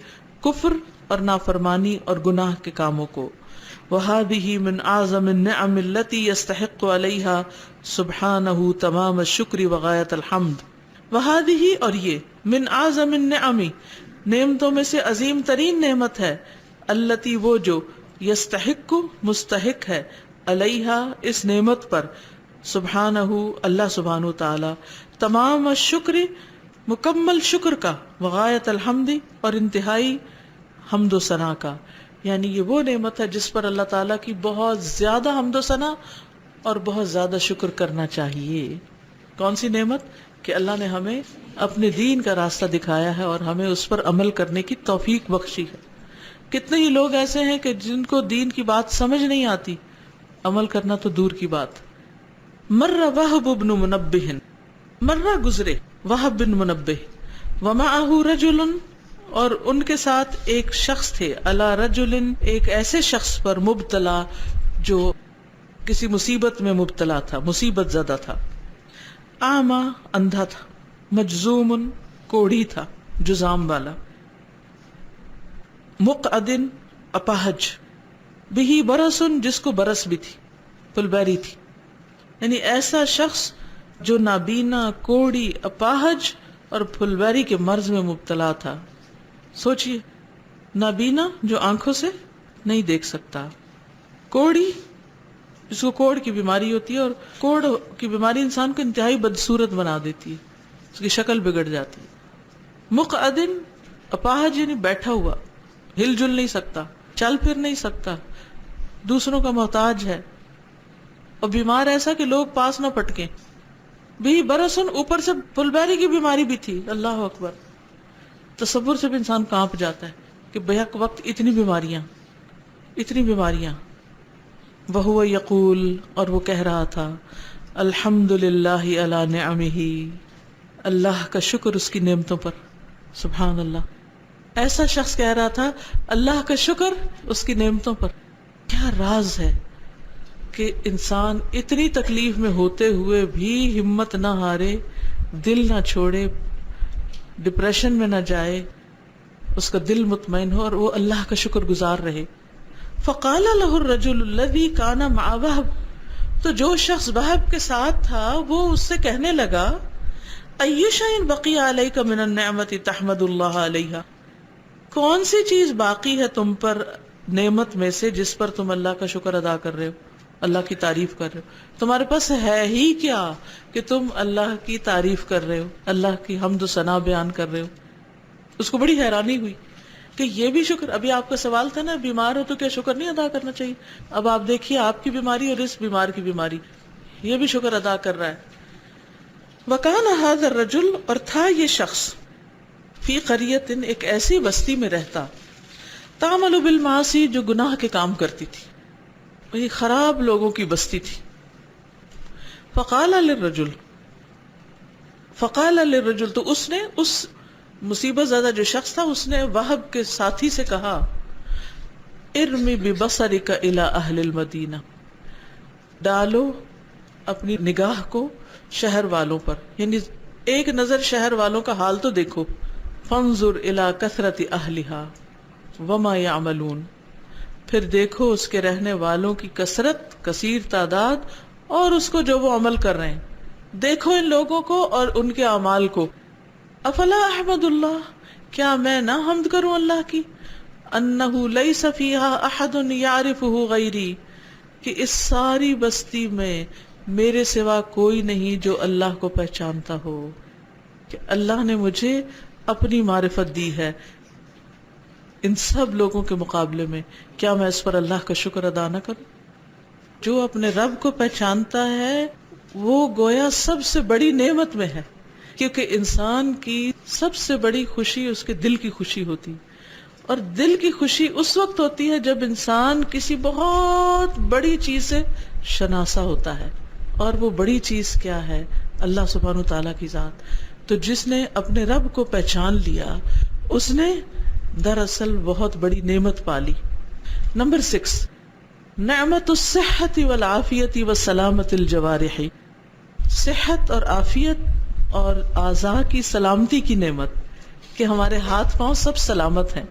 کفر اور نافرمانی اور گناہ کے کاموں کو. وَهَذِهِ مِنْ أَعْظَمِ النِّعَمِ الَّتِي يَسْتَحِقُّ عَلَيْهَا سُبْحَانَهُ تَمَامَ الشُّكْرِ وَغَایَةَ الْحَمْدِ. وَهَذِهِ اور یہ من اعظم النعم نعمتوں میں سے عظیم ترین نعمت ہے، التی وہ جو یستحق مستحق ہے، علیہا اس نعمت پر، سبحانہ اللہ سبحانہ تعالی، تمام الشکر مکمل شکر کا، وغایت الحمد اور انتہائی حمد و ثنا کا، یعنی یہ وہ نعمت ہے جس پر اللہ تعالیٰ کی بہت زیادہ حمد و ثنا اور بہت زیادہ شکر کرنا چاہیے. کون سی نعمت؟ کہ اللہ نے ہمیں اپنے دین کا راستہ دکھایا ہے اور ہمیں اس پر عمل کرنے کی توفیق بخشی ہے. کتنے ہی لوگ ایسے ہیں کہ جن کو دین کی بات سمجھ نہیں آتی، عمل کرنا تو دور کی بات. مر وہب بن منبہ، مرہ گزرے وہب بن منبہ، ومعہ رجل، اور ان کے ساتھ ایک شخص تھے، علی رجل، ایک ایسے شخص پر، مبتلا، جو کسی مصیبت میں مبتلا تھا، مصیبت زدہ تھا. اعمیٰ، اندھا تھا، مجزوم، کوڑھی تھا، جزام والا، مقعد، اپاہج، بہی برس، جس کو برس بھی تھی، پلبیری تھی. یعنی ایسا شخص جو نابینا، کوڑی، اپاہج اور پھلبیری کے مرض میں مبتلا تھا. سوچئے، نابینا جو آنکھوں سے نہیں دیکھ سکتا، کوڑی جس کو کوڑ کی بیماری ہوتی ہے، اور کوڑ کی بیماری انسان کو انتہائی بدصورت بنا دیتی ہے، اس کی شکل بگڑ جاتی ہے. مقعدن، اپاہج یعنی بیٹھا ہوا، ہل جل نہیں سکتا، چل پھر نہیں سکتا، دوسروں کا محتاج ہے، اور بیمار ایسا کہ لوگ پاس نہ پٹکیں. بھی برسن، اوپر سے پھلبیری کی بیماری بھی تھی. اللہ اکبر، تصور سے بھی انسان کانپ جاتا ہے کہ بیک وقت اتنی بیماریاں. وَهُوَ یقول، اور وہ کہہ رہا تھا، الحمدللہ علی نعمہ، اللہ کا شکر اس کی نعمتوں پر. سبحان اللہ، ایسا شخص کہہ رہا تھا اللہ کا شکر اس کی نعمتوں پر. کیا راز ہے کہ انسان اتنی تکلیف میں ہوتے ہوئے بھی ہمت نہ ہارے، دل نہ چھوڑے، ڈپریشن میں نہ جائے، اس کا دل مطمئن ہو اور وہ اللہ کا شکر گزار رہے. فقال له الرجل الذي كان مع وهب، تو جو شخص وہب کے ساتھ تھا وہ اس سے کہنے لگا، اي شيء بقي عليك من النعمة تحمد الله عليها، کون سی چیز باقی ہے تم پر نعمت میں سے جس پر تم اللہ کا شکر ادا کر رہے ہو، اللہ کی تعریف کر رہے ہو. تمہارے پاس ہے ہی کیا کہ تم اللہ کی تعریف کر رہے ہو، اللہ کی حمد و ثنا بیان کر رہے ہو. اس کو بڑی حیرانی ہوئی کہ یہ بھی شکر. ابھی آپ کا سوال تھا نا، بیمار ہو تو کیا شکر نہیں ادا کرنا چاہیے؟ اب آپ دیکھیے آپ کی بیماری اور اس بیمار کی بیماری، یہ بھی شکر ادا کر رہا ہے. وَكَانَ هَذَا الرَّجُلُ، اور تھا یہ شخص، فی قریۃ، ایک ایسی بستی میں رہتا، تعمل بالمعاصی، جو گناہ کے کام کرتی تھی، یہ خراب لوگوں کی بستی تھی. فقال للرجل، تو اس نے، اس مصیبت زدہ جو شخص تھا، اس نے وہب کے ساتھی سے کہا، ارمی ببصرک الی اہل المدینہ، ڈالو اپنی نگاہ کو شہر والوں پر، یعنی ایک نظر شہر والوں کا حال تو دیکھو. فانظر الی کثرت اہلہا وما یعملون، پھر دیکھو اس کے رہنے والوں کی کثرت، کثیر تعداد، اور اس کو جو وہ عمل کر رہے ہیں. دیکھو ان لوگوں کو اور ان کے اعمال کو. افلا احمد اللہ، کیا میں نہ حمد کروں اللہ کی، انہ لیس فیہا احد یعرفہ غیری، کہ اس ساری بستی میں میرے سوا کوئی نہیں جو اللہ کو پہچانتا ہو، کہ اللہ نے مجھے اپنی معرفت دی ہے ان سب لوگوں کے مقابلے میں. کیا میں اس پر اللہ کا شکر ادا نہ کروں؟ جو اپنے رب کو پہچانتا ہے وہ گویا سب سے بڑی نعمت میں ہے، کیونکہ انسان کی سب سے بڑی خوشی اس کے دل کی خوشی ہوتی، اور دل کی خوشی اس وقت ہوتی ہے جب انسان کسی بہت بڑی چیز سے شناسا ہوتا ہے. اور وہ بڑی چیز کیا ہے؟ اللہ سبحانہ تعالیٰ کی ذات. تو جس نے اپنے رب کو پہچان لیا اس نے دراصل بہت بڑی نعمت پالی. نمبر 6، نعمت الصحت والعافیت وسلامت الجوارح، صحت اور عافیت اور اعضاء کی سلامتی کی نعمت، کہ ہمارے ہاتھ پاؤں سب سلامت ہیں.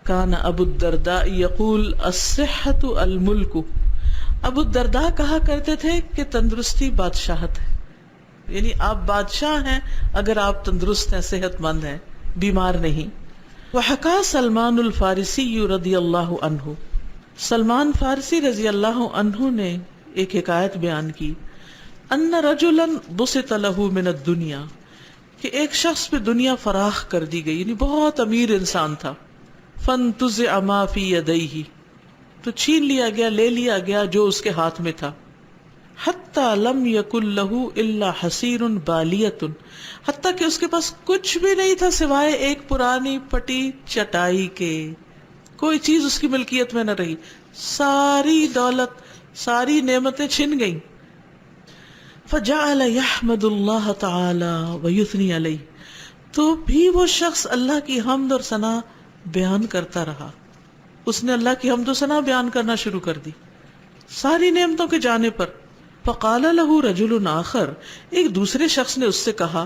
کان ابو الدرداء یقول الصحت الملک، ابو الدرداء کہا کرتے تھے کہ تندرستی بادشاہت ہے، یعنی آپ بادشاہ ہیں اگر آپ تندرست ہیں، صحت مند ہیں، بیمار نہیں. وحکا سلمان الفارسی رضی اللہ عنہ، سلمان فارسی رضی اللہ عنہ نے ایک حکایت بیان کی، ان رجلا بسط له من الدنیا، کہ ایک شخص پہ دنیا فراخ کر دی گئی، یعنی بہت امیر انسان تھا. فانتزع ما فی یدیہ، تو چھین لیا گیا، لے لیا گیا جو اس کے ہاتھ میں تھا. حتی لم یکن لہ الا حصیر بالیۃ، حتیٰ کہ اس کے پاس کچھ بھی نہیں تھا سوائے ایک پرانی پٹی چٹائی کے. کوئی چیز اس کی ملکیت میں نہ رہی، ساری دولت، ساری نعمتیں چھن گئیں. فجعل یحمد اللہ تعالی ویثنی علیہ، تو بھی وہ شخص اللہ کی حمد اور ثنا بیان کرتا رہا. اس نے اللہ کی حمد و ثنا بیان کرنا شروع کر دی ساری نعمتوں کے جانے پر. فقال له رجل آخر، ایک دوسرے شخص نے اس سے کہا،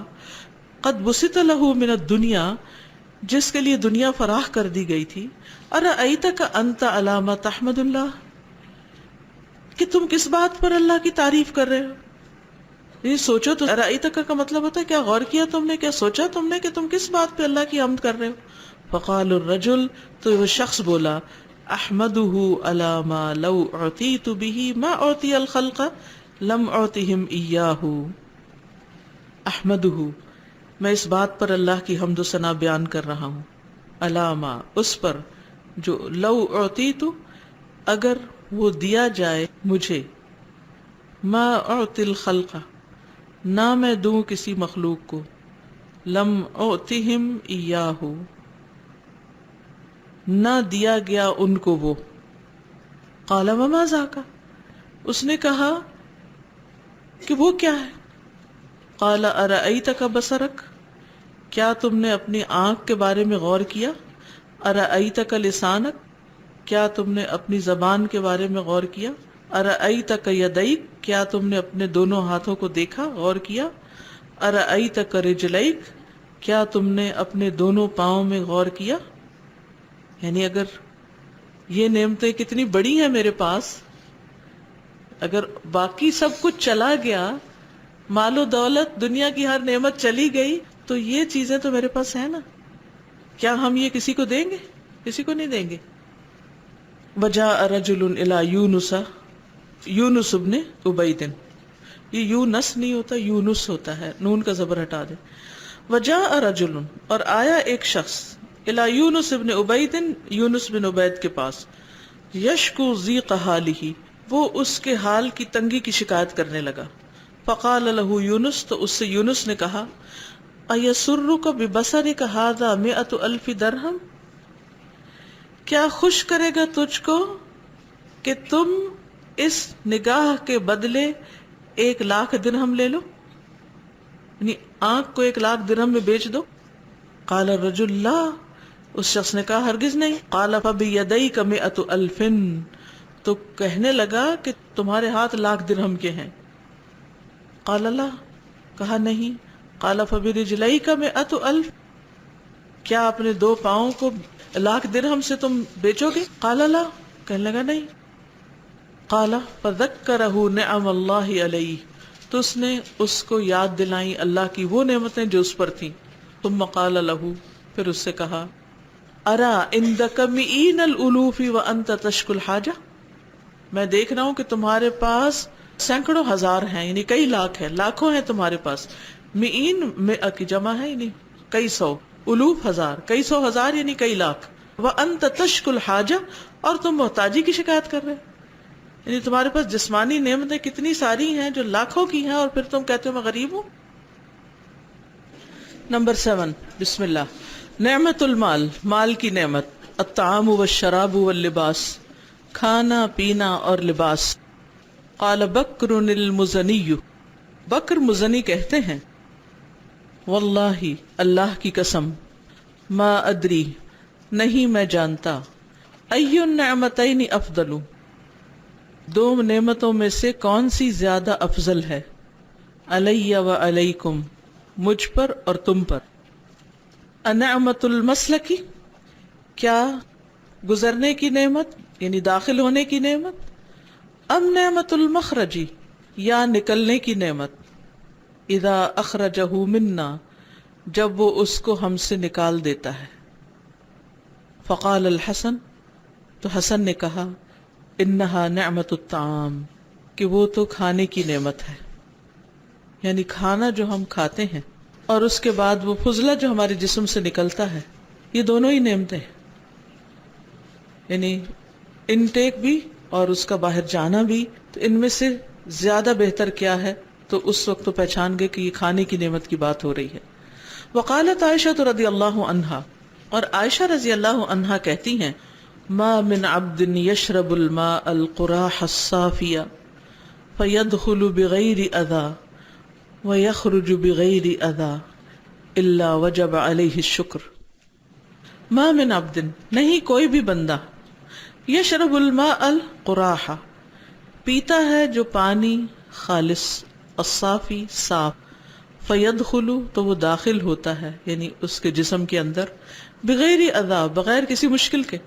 قد بسط له من الدنیا، جس کے لیے دنیا فراخ کر دی گئی تھی، ارأیتک انت علی ما تحمد اللہ، کہ تم کس بات پر اللہ کی تعریف کر رہے ہو. یہ سوچو تو، ارأیتک کا مطلب ہوتا ہے کیا غور کیا تم نے، کیا سوچا تم نے کہ تم کس بات پہ اللہ کی حمد کر رہے ہو. فقال الرجل، تو وہ شخص بولا، احمدہ علی ما لو اعطیت بہ ما اعطی الخلق لم اعطہم ایاہ. احمدہ، میں اس بات پر اللہ کی حمد و ثنا بیان کر رہا ہوں، علی ما، اس پر، جو لو اعطیت، اگر وہ دیا جائے مجھے، ما اعطی الخلق، نہ میں دوں کسی مخلوق کو، لم اعطہم ایاہ، نہ دیا گیا ان کو وہ. قال وما ذاک، اس نے کہا کہ وہ کیا ہے. قال ارأیتک بصرک، کیا تم نے اپنی آنکھ کے بارے میں غور کیا. ارأیتک لسانک، کیا تم نے اپنی زبان کے بارے میں غور کیا. ارأیتک یدیک، کیا تم نے اپنے دونوں ہاتھوں کو دیکھا، غور کیا. ارأیتک رجلیک، کیا تم نے اپنے دونوں پاؤں میں غور کیا. یعنی اگر یہ نعمتیں کتنی بڑی ہیں میرے پاس، اگر باقی سب کچھ چلا گیا، مال و دولت، دنیا کی ہر نعمت چلی گئی، تو یہ چیزیں تو میرے پاس ہیں نا، کیا ہم یہ کسی کو دیں گے؟ کسی کو نہیں دیں گے. وجاء رجل الی یونس، یونس ابن عبید، یہ یونس نہیں ہوتا، یونس ہوتا ہے، نون کا زبر ہٹا دے. وجاء رجل، اور آیا ایک شخص، الی یونس ابن عبید، یونس بن عبید کے پاس، یشکو ضیق حالہ، وہ اس کے حال کی تنگی کی شکایت کرنے لگا. فقال له یونس، تو اس سے یونس نے کہا، ایسرک ببصرک ھذا 100,000 درہم، کیا خوش کرے گا تجھ کو کہ تم اس نگاہ کے بدلے 1,00,000 درہم لے لو، یعنی آنکھ کو 1,00,000 درہم میں بیچ دو. قال الرجل لا، اس شخص نے کہا ہرگز نہیں. قال فبیدیک 100,000، تو کہنے لگا کہ تمہارے ہاتھ 1,00,000 درہم کے ہیں. قال لا، کہا نہیں. قال فبرجلیک 100,000، کیا اپنے 2 پاؤں کو 1,00,000 درہم سے تم بیچو گے. قال لا، کہنے لگا نہیں. قال فذکرہ نعم اللہ علیہ، تو اس نے اس کو یاد دلائیں اللہ کی وہ نعمتیں جو اس پر تھیں. ثم قال له، پھر اس سے کہا، ارا عندک مئین الالوف وانت تشکو الحاجہ، میں دیکھ رہا ہوں کہ تمہارے پاس سینکڑوں ہزار ہیں، یعنی کئی لاکھ ہیں، لاکھوں ہیں تمہارے پاس. مئین مئہ کی جمع ہے، یعنی کئی سو، الوف ہزار، کئی سو ہزار یعنی کئی لاکھ. وانت تشکو الحاجہ، اور تم محتاجی کی شکایت کر رہے، یعنی تمہارے پاس جسمانی نعمتیں کتنی ساری ہیں جو لاکھوں کی ہیں، اور پھر تم کہتے ہو میں غریب ہوں. نمبر 7، بسم اللہ. نعمت المال، مال کی نعمت. الطعام والشراب واللباس، کھانا پینا اور لباس. قال بکر المزنی، بکر مزنی کہتے ہیں، واللہ، اللہ کی قسم، ما ادری، نہیں میں جانتا، ای النعمتین افضل، 2 نعمتوں میں سے کون سی زیادہ افضل ہے، علی و علیکم، مجھ پر اور تم پر. انعمت المسلکی، کیا گزرنے کی نعمت یعنی داخل ہونے کی نعمت، ام نعمت المخرجی، یا نکلنے کی نعمت. اذا اخرجہ منا، جب وہ اس کو ہم سے نکال دیتا ہے. فقال الحسن، تو حسن نے کہا، انہا نعمت الطعام، کہ وہ تو کھانے کی نعمت ہے، یعنی کھانا جو ہم کھاتے ہیں اور اس کے بعد وہ فضلہ جو ہمارے جسم سے نکلتا ہے، یہ دونوں ہی نعمتیں ہیں. یعنی انٹیک بھی اور اس کا باہر جانا بھی، تو ان میں سے زیادہ بہتر کیا ہے؟ تو اس وقت تو پہچان گئے کہ یہ کھانے کی نعمت کی بات ہو رہی ہے. وقالت عائشہ رضی اللہ عنہا، اور عائشہ رضی اللہ عنہا کہتی ہیں، ما من عبد یشرب الماء القراح الصافی فیدخل بغیر اذی ویخرج بغیر اذی الا وجب علیہ الشکر. ما من عبد، نہیں کوئی بھی بندہ، یشرب الماء القراح، پیتا ہے جو پانی خالص، الصافی صاف، فیدخل تو وہ داخل ہوتا ہے یعنی اس کے جسم کے اندر، بغیر اذی بغیر کسی مشکل کے،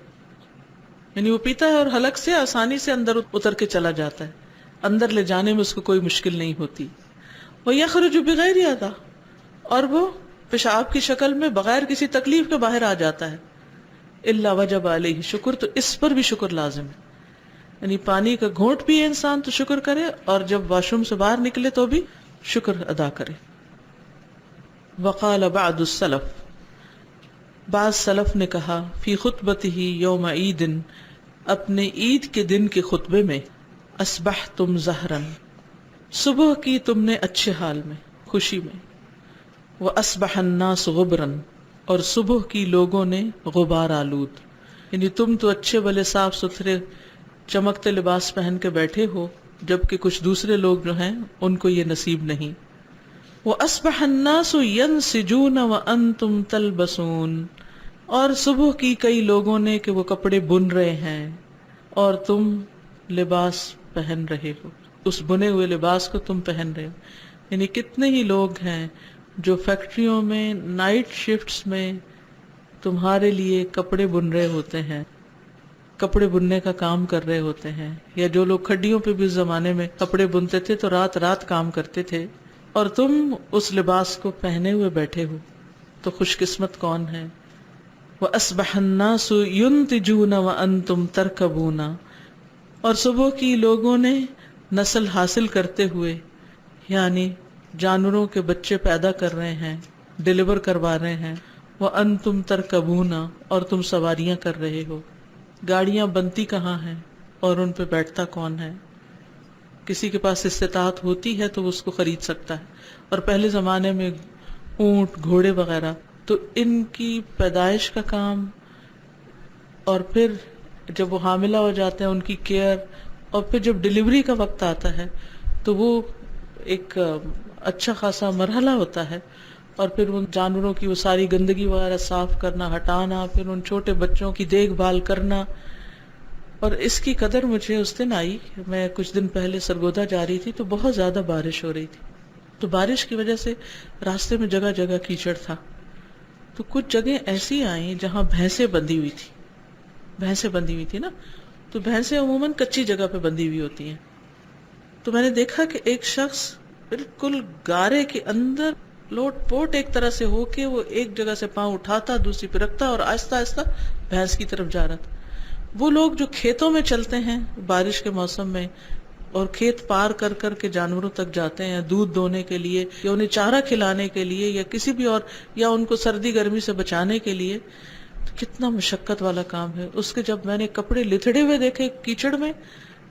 یعنی وہ پیتا ہے اور حلق سے آسانی سے اندر اتر کے چلا جاتا ہے، اندر لے جانے میں اس کو کوئی مشکل نہیں ہوتی. ویخرج بغیر اذی، اور وہ پیشاب کی شکل میں بغیر کسی تکلیف کے باہر آ جاتا ہے. الا وجب علیہ شکر، تو اس پر بھی شکر لازم ہے، یعنی پانی کا گھونٹ پیے انسان تو شکر کرے، اور جب واش روم سے باہر نکلے تو بھی شکر ادا کرے. وقال بعض السلف، بعض سلف نے کہا، فی خطبتہ یوم عید، اپنے عید کے دن کے خطبے میں، اصبحتم زہرا، صبح کی تم نے اچھے حال میں، خوشی میں، وَأَصْبَحَ النَّاسُ غُبْرًا، اور صبح کی لوگوں نے غبار آلود، یعنی تم تو اچھے بھلے صاف ستھرے چمکتے لباس پہن کے بیٹھے ہو، جبکہ کچھ دوسرے لوگ جو ہیں ان کو یہ نصیب نہیں. وَأَصْبَحَ النَّاسُ يَنْسِجُونَ وَأَنْتُمْ تَلْبَسُونَ، اور صبح کی کئی لوگوں نے کہ وہ کپڑے بن رہے ہیں اور تم لباس پہن رہے ہو، اس بنے ہوئے لباس کو تم پہن رہے ہو. یعنی کتنے ہی لوگ ہیں جو فیکٹریوں میں نائٹ شفٹس میں تمہارے لیے کپڑے بن رہے ہوتے ہیں، کپڑے بننے کا کام کر رہے ہوتے ہیں، یا جو لوگ کھڈیوں پہ بھی اس زمانے میں کپڑے بنتے تھے تو رات رات کام کرتے تھے، اور تم اس لباس کو پہنے ہوئے بیٹھے ہو. تو خوش قسمت کون ہے. وَأَصْبَحَ النَّاسُ يُنْتِجُونَ وَأَنْتُمْ تَرْكَبُونَ، اور صبح کی لوگوں نے نسل حاصل کرتے ہوئے، یعنی جانوروں کے بچے پیدا کر رہے ہیں، ڈیلیور کروا رہے ہیں، وَأَنْتُمْ تَرْكَبُونَ، اور تم سواریاں کر رہے ہو. گاڑیاں بنتی کہاں ہیں اور ان پہ بیٹھتا کون ہے؟ کسی کے پاس استطاعت ہوتی ہے تو وہ اس کو خرید سکتا ہے، اور پہلے زمانے میں اونٹ گھوڑے وغیرہ، تو ان کی پیدائش کا کام، اور پھر جب وہ حاملہ ہو جاتے ہیں ان کی کیئر، اور پھر جب ڈیلیوری کا وقت آتا ہے تو وہ ایک اچھا خاصا مرحلہ ہوتا ہے. اور پھر ان جانوروں کی وہ ساری گندگی وغیرہ صاف کرنا، ہٹانا، پھر ان چھوٹے بچوں کی دیکھ بھال کرنا. اور اس کی قدر مجھے اس دن آئی، میں کچھ دن پہلے سرگودا جا رہی تھی تو بہت زیادہ بارش ہو رہی تھی، تو بارش کی وجہ سے راستے میں جگہ جگہ کیچڑ تھا. تو کچھ جگہیں ایسی آئیں جہاں بھینسیں بندھی ہوئی تھی، بھینسیں بندھی ہوئی تھی نا، تو بھینسیں عموماً کچی جگہ پہ بندھی ہوئی ہوتی ہیں. تو میں نے دیکھا کہ ایک شخص بالکل گارے کے اندر لوٹ پوٹ ایک طرح سے ہو کے وہ ایک جگہ سے پاؤں اٹھاتا دوسری پہ رکھتا اور آہستہ آہستہ بھینس کی طرف جا رہا تھا. وہ لوگ جو کھیتوں میں چلتے ہیں بارش کے موسم میں اور کھیت پار کر کر کے جانوروں تک جاتے ہیں دودھ دونے کے لیے یا انہیں چارہ کھلانے کے لیے یا کسی بھی اور یا ان کو سردی گرمی سے بچانے کے لیے، تو کتنا مشقت والا کام ہے. اس کے جب میں نے کپڑے لتھڑے ہوئے دیکھے کیچڑ میں،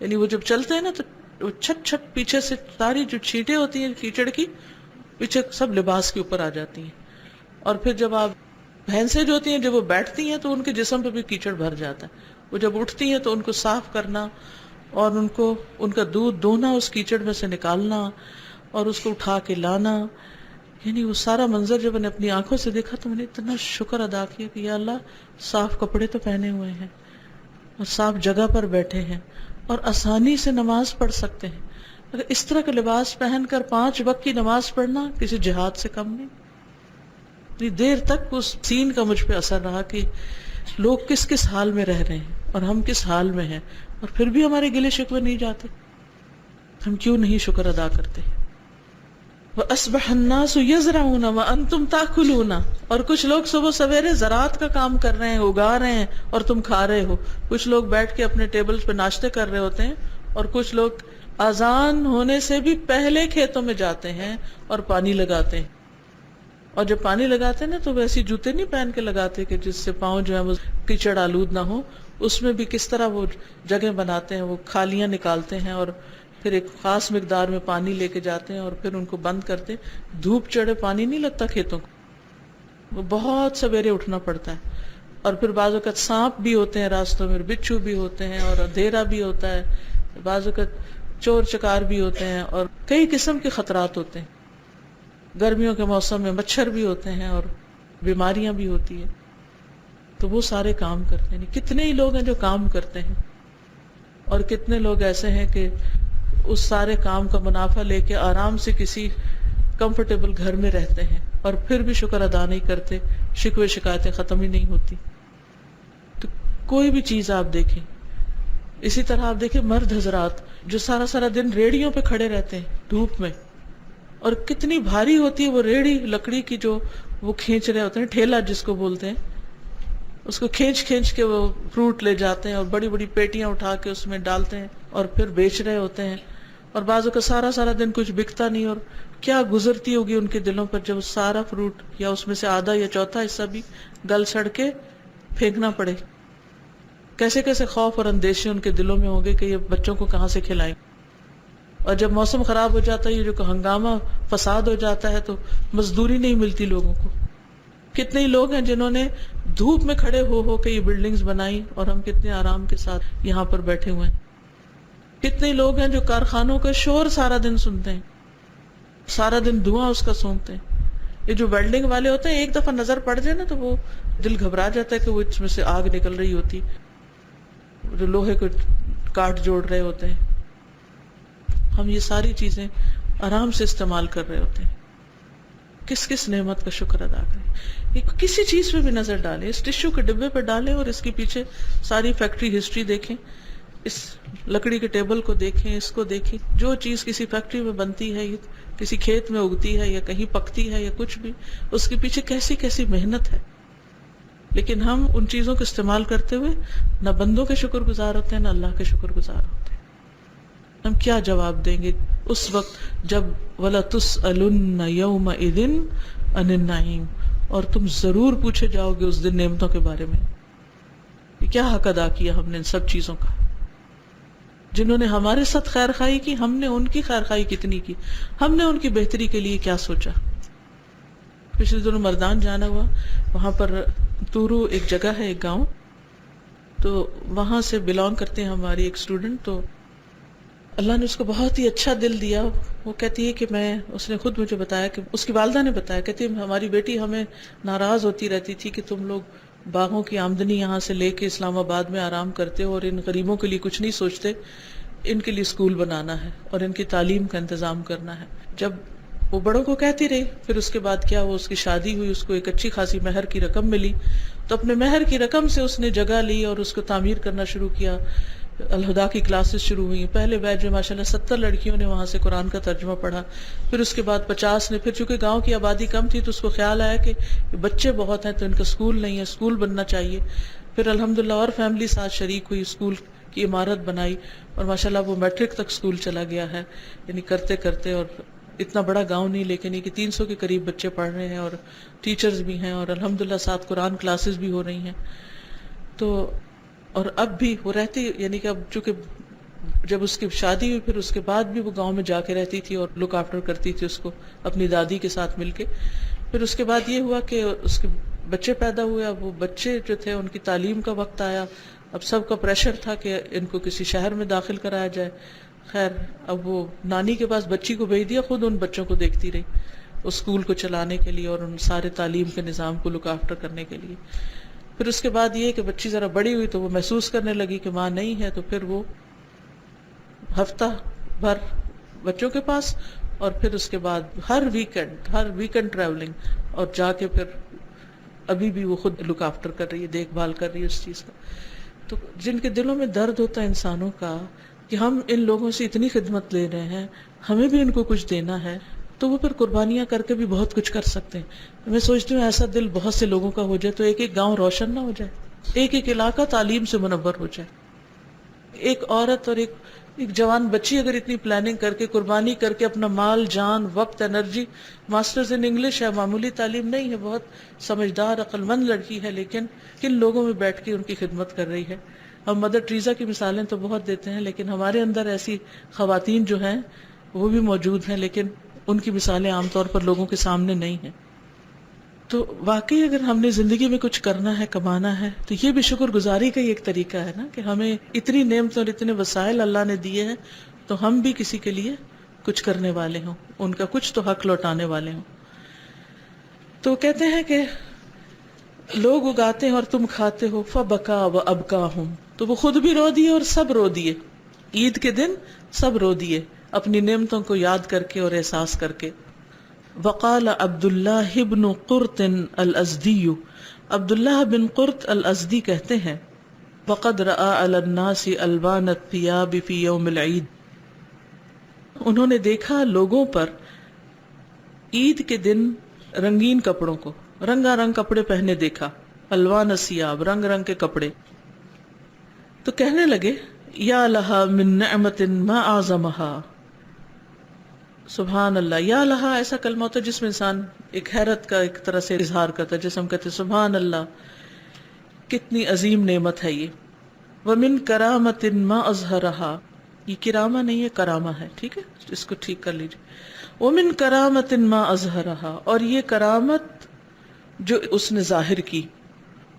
یعنی وہ جب چلتے ہیں نا تو وہ چھٹ چھٹ پیچھے سے ساری جو چھینٹیں ہوتی ہیں کیچڑ کی پیچھے سب لباس کے اوپر آ جاتی ہیں. اور پھر جب آپ بھینسیں جو ہوتی ہیں جب وہ بیٹھتی ہیں تو ان کے جسم پہ بھی کیچڑ بھر جاتا ہے. وہ جب اٹھتی ہیں تو ان کو صاف کرنا اور ان کا دودھ دونا، اس کیچڑ میں سے نکالنا اور اس کو اٹھا کے لانا، یعنی وہ سارا منظر جب میں نے اپنی آنکھوں سے دیکھا تو میں نے اتنا شکر ادا کیا کہ یا اللہ، صاف کپڑے تو پہنے ہوئے ہیں اور صاف جگہ پر بیٹھے ہیں اور آسانی سے نماز پڑھ سکتے ہیں. اگر اس طرح کا لباس پہن کر 5 وقت کی نماز پڑھنا کسی جہاد سے کم نہیں. اتنی دیر تک اس سین کا مجھ پہ اثر رہا کہ لوگ کس کس حال میں رہ رہے ہیں اور ہم کس حال میں ہیں، اور پھر بھی ہمارے گلے شکوے نہیں جاتے. ہم کیوں نہیں شکر ادا کرتے؟ وَأَصْبَحَ النَّاسُ يَزْرَعُونَ وَأَنْتُمْ تَأْكُلُونَ، اور کچھ لوگ صبح سویرے زراعت کا کام کر رہے ہیں، اگا رہے ہیں اور تم کھا رہے ہو. کچھ لوگ بیٹھ کے اپنے ٹیبلز پہ ناشتے کر رہے ہوتے ہیں، اور کچھ لوگ اذان ہونے سے بھی پہلے کھیتوں میں جاتے ہیں اور پانی لگاتے ہیں. اور جب پانی لگاتے ہیں نا تو ویسے جوتے نہیں پہن کے لگاتے کہ جس سے پاؤں جو ہے وہ کیچڑ آلود نہ ہو. اس میں بھی کس طرح وہ جگہ بناتے ہیں, وہ کھالیاں نکالتے ہیں اور پھر ایک خاص مقدار میں پانی لے کے جاتے ہیں اور پھر ان کو بند کرتے ہیں. دھوپ چڑھے پانی نہیں لگتا کھیتوں کو, وہ بہت سویرے اٹھنا پڑتا ہے. اور پھر بعض اوقات سانپ بھی ہوتے ہیں راستوں میں, بچھو بھی ہوتے ہیں اور اندھیرا بھی ہوتا ہے, بعض اوقات چور چکار بھی ہوتے ہیں اور کئی قسم کے خطرات ہوتے ہیں. گرمیوں کے موسم میں مچھر بھی ہوتے ہیں اور بیماریاں بھی ہوتی ہیں. تو وہ سارے کام کرتے ہیں. کتنے ہی لوگ ہیں جو کام کرتے ہیں اور کتنے لوگ ایسے ہیں کہ اس سارے کام کا منافع لے کے آرام سے کسی کمفرٹیبل گھر میں رہتے ہیں اور پھر بھی شکر ادا نہیں کرتے, شکوے شکایتیں ختم ہی نہیں ہوتی. تو کوئی بھی چیز آپ دیکھیں. اسی طرح آپ دیکھیں مرد حضرات جو سارا سارا دن ریڑیوں پہ کھڑے رہتے ہیں دھوپ میں, اور کتنی بھاری ہوتی ہے وہ ریڑھی لکڑی کی جو وہ کھینچ رہے ہوتے ہیں, ٹھیلا جس کو بولتے ہیں, اس کو کھینچ کھینچ کے وہ فروٹ لے جاتے ہیں اور بڑی بڑی پیٹیاں اٹھا کے اس میں ڈالتے ہیں اور پھر بیچ رہے ہوتے ہیں. اور بعضوں کا سارا سارا دن کچھ بکتا نہیں, اور کیا گزرتی ہوگی ان کے دلوں پر جب سارا فروٹ یا اس میں سے آدھا یا چوتھا حصہ بھی گل سڑ کے پھینکنا پڑے. کیسے کیسے خوف اور اندیشے ان کے دلوں میں ہوں گے کہ یہ بچوں کو کہاں سے کھلائیں. اور جب موسم خراب ہو جاتا ہے, یہ جو ہنگامہ فساد ہو جاتا ہے, تو مزدوری نہیں ملتی لوگوں کو. کتنے ہی لوگ ہیں جنہوں نے دھوپ میں کھڑے ہو کے یہ بلڈنگز بنائی اور ہم کتنے آرام کے ساتھ یہاں پر بیٹھے ہوئے ہیں. کتنے ہی لوگ ہیں جو کارخانوں کا شور سارا دن سنتے ہیں, سارا دن دھواں اس کا سونگتے ہیں. یہ جو ویلڈنگ والے ہوتے ہیں ایک دفعہ نظر پڑ جائے نا تو وہ دل گھبرا جاتا ہے کہ وہ اس میں سے آگ نکل رہی ہوتی, جو لوہے کو کاٹ جوڑ رہے ہوتے ہیں. ہم یہ ساری چیزیں آرام سے استعمال کر رہے ہوتے ہیں. کس کس نعمت کا شکر ادا کریں. کسی چیز پہ بھی نظر ڈالیں, اس ٹشو کے ڈبے پہ ڈالیں اور اس کے پیچھے ساری فیکٹری ہسٹری دیکھیں, اس لکڑی کے ٹیبل کو دیکھیں, اس کو دیکھیں. جو چیز کسی فیکٹری میں بنتی ہے, کسی کھیت میں اگتی ہے یا کہیں پکتی ہے یا کچھ بھی, اس کے پیچھے کیسی کیسی محنت ہے. لیکن ہم ان چیزوں کو استعمال کرتے ہوئے نہ بندوں کے شکر گزار ہوتے ہیں نہ اللہ کے شکر گزار ہوتے ہیں. ہم کیا جواب دیں گے اس وقت جب وَلَتُسْأَلُنَّ يَوْمَئِذٍ عَنِ النَّعِيمِ, اور تم ضرور پوچھے جاؤ گے اس دن نعمتوں کے بارے میں. کیا حق ادا کیا ہم نے ان سب چیزوں کا. جنہوں نے ہمارے ساتھ خیر خواہی کی, ہم نے ان کی خیر خواہی کتنی کی, ہم نے ان کی بہتری کے لیے کیا سوچا. پچھلے دنوں مردان جانا ہوا, وہاں پر تورو ایک جگہ ہے, ایک گاؤں, تو وہاں سے بلانگ کرتے ہیں ہماری ایک اسٹوڈنٹ. تو اللہ نے اس کو بہت ہی اچھا دل دیا. وہ کہتی ہے کہ اس نے خود مجھے بتایا کہ اس کی والدہ نے بتایا, کہتی ہے ہماری بیٹی ہمیں ناراض ہوتی رہتی تھی کہ تم لوگ باغوں کی آمدنی یہاں سے لے کے اسلام آباد میں آرام کرتے ہو اور ان غریبوں کے لیے کچھ نہیں سوچتے. ان کے لیے اسکول بنانا ہے اور ان کی تعلیم کا انتظام کرنا ہے. جب وہ بڑوں کو کہتی رہی, پھر اس کے بعد کیا, وہ اس کی شادی ہوئی, اس کو ایک اچھی خاصی مہر کی رقم ملی, تو اپنے مہر کی رقم سے اس نے جگہ لی اور اس کو تعمیر کرنا شروع کیا. الہدا کی کلاسز شروع ہوئی. پہلے بیچ میں ماشاءاللہ 70 لڑکیوں نے وہاں سے قرآن کا ترجمہ پڑھا. پھر اس کے بعد 50 نے. پھر چونکہ گاؤں کی آبادی کم تھی تو اس کو خیال آیا کہ بچے بہت ہیں تو ان کا اسکول نہیں ہے, اسکول بننا چاہیے. پھر الحمدللہ اور فیملی ساتھ شریک ہوئی, اسکول کی عمارت بنائی, اور ماشاءاللہ وہ میٹرک تک اسکول چلا گیا ہے. یعنی کرتے کرتے, اور اتنا بڑا گاؤں نہیں لیکن یہ کہ 300 کے قریب بچے پڑھ رہے ہیں اور ٹیچرز بھی ہیں, اور الحمدللہ ساتھ قرآن کلاسز بھی ہو رہی ہیں. تو اور اب بھی وہ رہتی, یعنی کہ اب چونکہ جب اس کی شادی ہوئی پھر اس کے بعد بھی وہ گاؤں میں جا کے رہتی تھی اور لک آفٹر کرتی تھی اس کو اپنی دادی کے ساتھ مل کے. پھر اس کے بعد یہ ہوا کہ اس کے بچے پیدا ہوئے. اب وہ بچے جو تھے ان کی تعلیم کا وقت آیا. اب سب کا پریشر تھا کہ ان کو کسی شہر میں داخل کرایا جائے. خیر اب وہ نانی کے پاس بچی کو بھیج دیا, خود ان بچوں کو دیکھتی رہی اس اسکول کو چلانے کے لیے اور ان سارے تعلیم کے نظام کو لک آفٹر کرنے کے لیے. پھر اس کے بعد یہ کہ بچی ذرا بڑی ہوئی تو وہ محسوس کرنے لگی کہ ماں نہیں ہے, تو پھر وہ ہفتہ بھر بچوں کے پاس, اور پھر اس کے بعد ہر ویکنڈ ٹریولنگ, اور جا کے پھر ابھی بھی وہ خود لک آفٹر کر رہی ہے, دیکھ بھال کر رہی ہے اس چیز کا. تو جن کے دلوں میں درد ہوتا ہے انسانوں کا کہ ہم ان لوگوں سے اتنی خدمت لے رہے ہیں, ہمیں بھی ان کو کچھ دینا ہے, تو وہ پھر قربانیاں کر کے بھی بہت کچھ کر سکتے ہیں. میں سوچتی ہوں ایسا دل بہت سے لوگوں کا ہو جائے تو ایک ایک گاؤں روشن نہ ہو جائے, ایک ایک علاقہ تعلیم سے منور ہو جائے. ایک عورت اور ایک ایک جوان بچی اگر اتنی پلاننگ کر کے قربانی کر کے اپنا مال جان وقت انرجی، ماسٹرز ان انگلش ہے، معمولی تعلیم نہیں ہے، بہت سمجھدار عقل مند لڑکی ہے، لیکن کن لوگوں میں بیٹھ کے ان کی خدمت کر رہی ہے. ہم مدر ٹریزا کی مثالیں تو بہت دیتے ہیں، لیکن ہمارے اندر ایسی خواتین جو ہیں وہ بھی موجود ہیں، لیکن ان کی مثالیں عام طور پر لوگوں کے سامنے نہیں ہیں. تو واقعی اگر ہم نے زندگی میں کچھ کرنا ہے، کمانا ہے، تو یہ بھی شکر گزاری کا ہی ایک طریقہ ہے نا، کہ ہمیں اتنی نعمتیں اور اتنے وسائل اللہ نے دیے ہیں، تو ہم بھی کسی کے لیے کچھ کرنے والے ہوں، ان کا کچھ تو حق لوٹانے والے ہوں. تو کہتے ہیں کہ لوگ اگاتے ہیں اور تم کھاتے ہو، فبکا و ابکاہم، تو وہ خود بھی رو دیے اور سب رو دیے. عید کے دن سب رو دیے اپنی نعمتوں کو یاد کر کے اور احساس کر کے. وقال عبداللہ بن قرط الازدی، عبداللہ بن قرط الازدی کہتے ہیں، وقد رأى على الناس الوان الثياب في يوم العید، انہوں نے دیکھا لوگوں پر عید کے دن رنگین کپڑوں کو، رنگا رنگ کپڑے پہنے دیکھا، الوان الثياب، رنگ رنگ کے کپڑے. تو کہنے لگے یا لہا من نعمت ما اعظمها، سبحان اللہ. یا لہا ایسا کلمہ ہوتا ہے جس میں انسان ایک حیرت کا ایک طرح سے اظہار کرتا ہے، جیسے ہم کہتے ہیں سبحان اللہ، کتنی عظیم نعمت ہے یہ. ومن کرامت ما اظہرها، یہ کرامہ نہیں ہے، کرامہ ہے، ٹھیک ہے، اس کو ٹھیک کر لیجیے. ومن کرامت ما اظہرها، اور یہ کرامت جو اس نے ظاہر کی.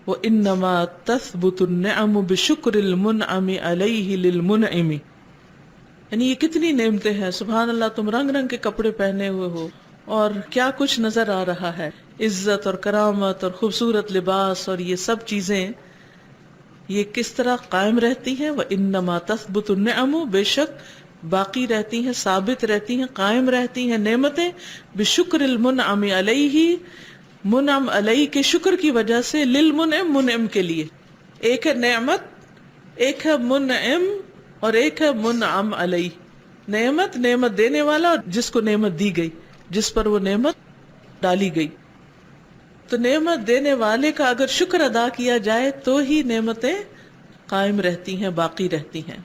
وانما تثبت النعم بشکر المنعم علیہ للمنعم، یعنی یہ کتنی نعمتیں ہیں. سبحان اللہ، تم رنگ رنگ کے کپڑے پہنے ہوئے ہو اور کیا کچھ نظر آ رہا ہے، عزت اور کرامت اور خوبصورت لباس، اور یہ سب چیزیں یہ کس طرح قائم رہتی ہیں. وَإِنَّمَا تَثْبُتُ النِّعَمُ، بے شک باقی رہتی ہیں، ثابت رہتی ہیں، قائم رہتی ہیں نعمتیں، بشکر المنعم علیہ، منعم علیہ کے شکر کی وجہ سے، للمنعم، منعم کے لیے. ایک ہے نعمت، ایک ہے منعم، اور ایک ہے منعم علیہ. نعمت، نعمت دینے والا، اور جس کو نعمت دی گئی، جس پر وہ نعمت ڈالی گئی. تو نعمت دینے والے کا اگر شکر ادا کیا جائے تو ہی نعمتیں قائم رہتی ہیں، باقی رہتی ہیں.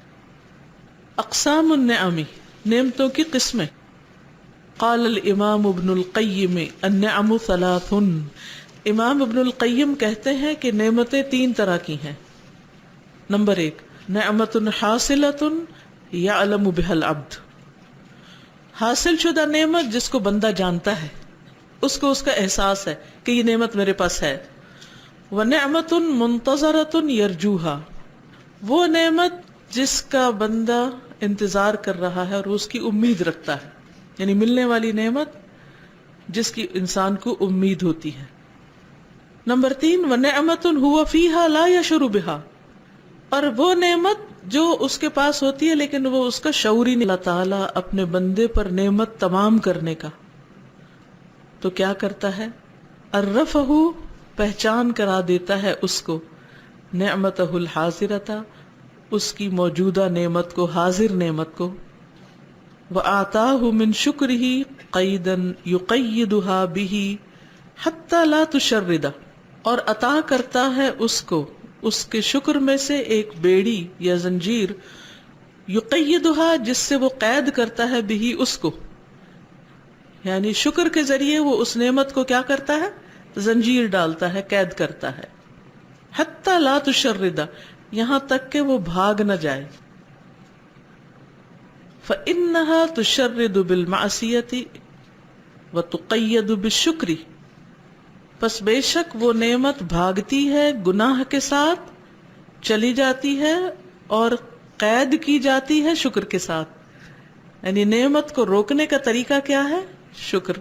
اقسام النعم، نعمتوں کی قسمیں. قال الامام ابن القیم النعم ثلاث، امام ابن القیم کہتے ہیں کہ نعمتیں تین طرح کی ہیں. نمبر ایک، نعمت حاصلۃ یعلم بها العبد، حاصل شدہ نعمت جس کو بندہ جانتا ہے، اس کو اس کا احساس ہے کہ یہ نعمت میرے پاس ہے. ونعمت منتظرۃ یرجوها، وہ نعمت جس کا بندہ انتظار کر رہا ہے اور اس کی امید رکھتا ہے، یعنی ملنے والی نعمت جس کی انسان کو امید ہوتی ہے. نمبر تین، ونعمت هو فیہا لا یشعر بها، اور وہ نعمت جو اس کے پاس ہوتی ہے لیکن وہ اس کا شعور ہی نہیں. اللہ تعالیٰ اپنے بندے پر نعمت تمام کرنے کا تو کیا کرتا ہے، عرفہ، پہچان کرا دیتا ہے اس کو، نعمتہ الحاضرۃ، اس کی موجودہ نعمت کو، حاضر نعمت کو. وآتاہ من شکرہ قیدا یقیدها بہ حتی لا تشرد، اور عطا کرتا ہے اس کو اس کے شکر میں سے ایک بیڑی یا زنجیر، یقیدها، جس سے وہ قید کرتا ہے بہی، اس کو، یعنی شکر کے ذریعے وہ اس نعمت کو کیا کرتا ہے، زنجیر ڈالتا ہے، قید کرتا ہے. حتی لا تشرد، یہاں تک کہ وہ بھاگ نہ جائے. فإنها تشرد بالمعصیة وتقید بالشکر، پس بے شک وہ نعمت بھاگتی ہے گناہ کے ساتھ، چلی جاتی ہے اور قید کی جاتی ہے شکر کے ساتھ. یعنی نعمت کو روکنے کا طریقہ کیا ہے، شکر،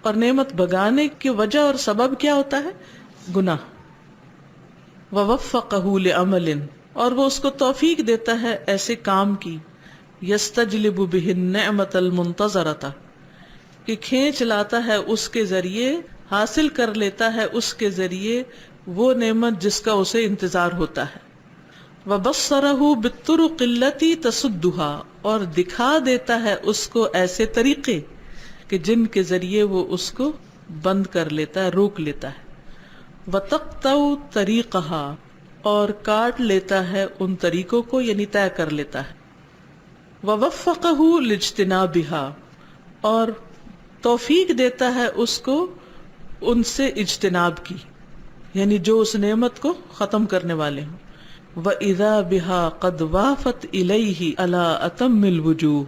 اور نعمت بھگانے کی وجہ اور سبب کیا ہوتا ہے، گناہ. ووفقہ لعمل، اور وہ اس کو توفیق دیتا ہے ایسے کام کی، یستجلب بہ النعمت المنتظرۃ، کہ کھینچ لاتا ہے اس کے ذریعے، حاصل کر لیتا ہے اس کے ذریعے وہ نعمت جس کا اسے انتظار ہوتا ہے. وبصرہ بالطرق التی تصدها، اور دکھا دیتا ہے اس کو ایسے طریقے کہ جن کے ذریعے وہ اس کو بند کر لیتا ہے، روک لیتا ہے. وتقطع طریقها، اور کاٹ لیتا ہے ان طریقوں کو، یعنی طے کر لیتا ہے. ووفقہ لاجتنابها، اور توفیق دیتا ہے اس کو ان سے اجتناب کی، یعنی جو اس نعمت کو ختم کرنے والے ہوں. وَإِذَا بِهَا قَدْ وَافَتْ إِلَيْهِ عَلَىٰ أَتَمِّ الْوُجُوهِ،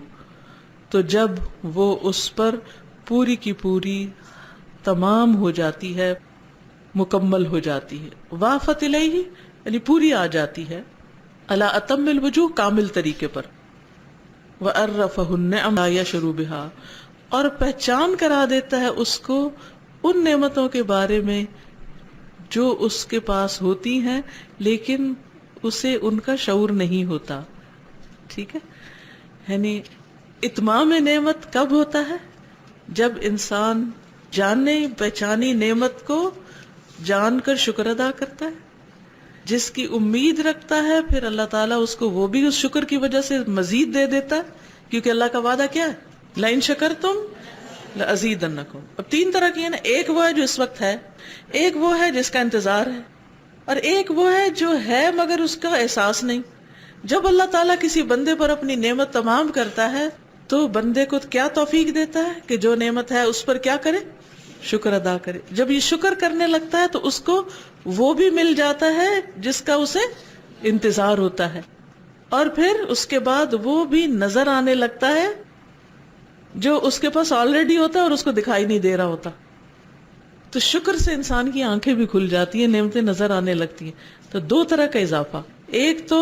تو جب وہ اس پر پوری کی پوری تمام ہو جاتی ہے، مکمل ہو جاتی ہے. وافت الیہ یعنی پوری آ جاتی ہے، علی اتم الوجوہ کامل طریقے پر. وعرفہ النعم لا یشعر بها، اور پہچان کرا دیتا ہے اس کو ان نعمتوں کے بارے میں جو اس کے پاس ہوتی ہیں لیکن اسے ان کا شعور نہیں ہوتا. ٹھیک ہے، یعنی اتمام نعمت کب ہوتا ہے؟ جب انسان جاننے پہچانی نعمت کو جان کر شکر ادا کرتا ہے، جس کی امید رکھتا ہے، پھر اللہ تعالیٰ اس کو وہ بھی اس شکر کی وجہ سے مزید دے دیتا ہے، کیونکہ اللہ کا وعدہ کیا ہے؟ لئن شکرتم لأزیدنکم. اب تین طرح کی ہے نا، ایک وہ ہے جو اس وقت ہے، ایک وہ ہے جس کا انتظار ہے، اور ایک وہ ہے جو ہے مگر اس کا احساس نہیں. جب اللہ تعالیٰ کسی بندے پر اپنی نعمت تمام کرتا ہے تو بندے کو کیا توفیق دیتا ہے کہ جو نعمت ہے اس پر کیا کرے؟ شکر ادا کرے. جب یہ شکر کرنے لگتا ہے تو اس کو وہ بھی مل جاتا ہے جس کا اسے انتظار ہوتا ہے، اور پھر اس کے بعد وہ بھی نظر آنے لگتا ہے جو اس کے پاس آلریڈی ہوتا ہے اور اس کو دکھائی نہیں دے رہا ہوتا. تو شکر سے انسان کی آنکھیں بھی کھل جاتی ہیں، نعمتیں نظر آنے لگتی ہیں. تو دو طرح کا اضافہ، ایک تو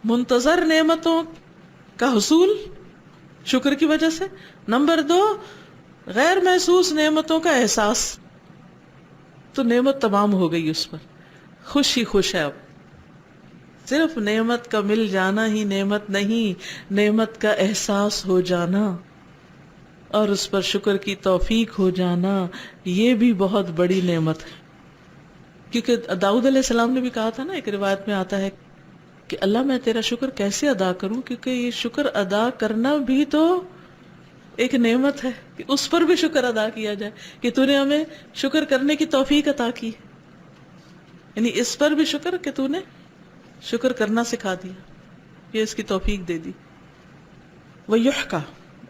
منتظر نعمتوں کا حصول شکر کی وجہ سے، نمبر دو غیر محسوس نعمتوں کا احساس. تو نعمت تمام ہو گئی اس پر، خوش ہی خوش ہے. اب صرف نعمت کا مل جانا ہی نعمت نہیں، نعمت کا احساس ہو جانا اور اس پر شکر کی توفیق ہو جانا، یہ بھی بہت بڑی نعمت ہے. کیونکہ داؤد علیہ السلام نے بھی کہا تھا نا، ایک روایت میں آتا ہے کہ اللہ میں تیرا شکر کیسے ادا کروں، کیونکہ یہ شکر ادا کرنا بھی تو ایک نعمت ہے، کہ اس پر بھی شکر ادا کیا جائے کہ تو نے ہمیں شکر کرنے کی توفیق عطا کی، یعنی اس پر بھی شکر کہ تو نے شکر کرنا سکھا دیا، یہ اس کی توفیق دے دی. وَيُحْكَى،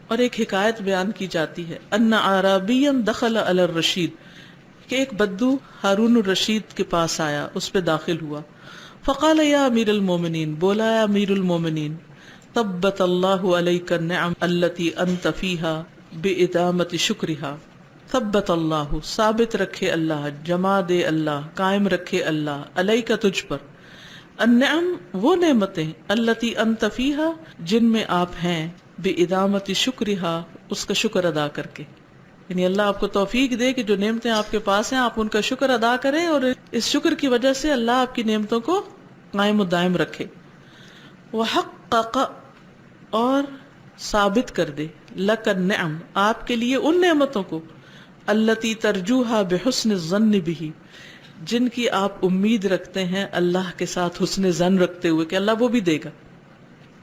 اور ایک حکایت بیان کی جاتی ہے، ان اعرابیا دخل علی الرشید، کہ ایک بدو ہارون الرشید کے پاس آیا، اس پہ داخل ہوا. فقال یا امیر المومنین، بولا یا امیر المومنین، تبت اللہ علیک النعم التی انت فیہا بادامت شکرہا. ثبت اللہ، ثابت رکھے اللہ، جمع دے اللہ، قائم رکھے اللہ، علیک تجھ پر، النعم وہ نعمتیں، التی انت فیہا جن میں آپ ہیں، بادامت شکرہا اس کا شکر ادا کر کے. یعنی اللہ آپ کو توفیق دے کہ جو نعمتیں آپ کے پاس ہیں آپ ان کا شکر ادا کریں، اور اس شکر کی وجہ سے اللہ آپ کی نعمتوں کو قائم و دائم رکھے. وحقق، اور ثابت کر دے، لک النعم آپ کے لیے ان نعمتوں کو، التی ترجوہا بحسن الظن بہ جن کی آپ امید رکھتے ہیں اللہ کے ساتھ حسن ظن رکھتے ہوئے کہ اللہ وہ بھی دے گا.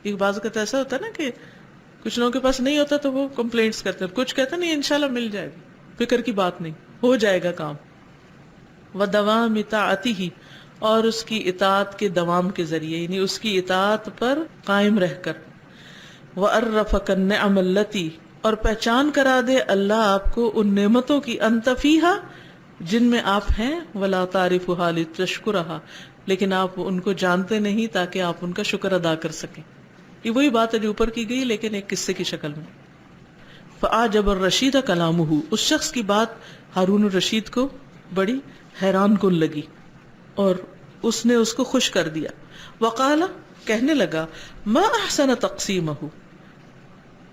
ایک بعض اوقات ایسا ہوتا ہے نا کہ کچھ لوگوں کے پاس نہیں ہوتا تو وہ کمپلینٹس کرتے ہیں، کچھ کہتے ہیں نہیں انشاءاللہ مل جائے گا، فکر کی بات نہیں، ہو جائے گا کام. ودوام طاعتہ، اور اس کی اطاعت کے دوام کے ذریعے، یعنی اس کی اطاعت پر قائم رہ کر. وعرفک النعم التی، اور پہچان کرا دے اللہ آپ کو ان نعمتوں کی، انت فیہا جن میں آپ ہیں، ولا تعرفھا لتشکرھا لیکن آپ ان کو جانتے نہیں تاکہ آپ ان کا شکر ادا کر سکیں. یہ وہی بات ہے جو اوپر کی گئی لیکن ایک قصے کی شکل میں. فاعجب الرشید کلامہ، اس شخص کی بات ہارون الرشید کو بڑی حیران کن لگی اور اس نے اس کو خوش کر دیا. وقال، کہنے لگا، ما احسن تقسیمہ،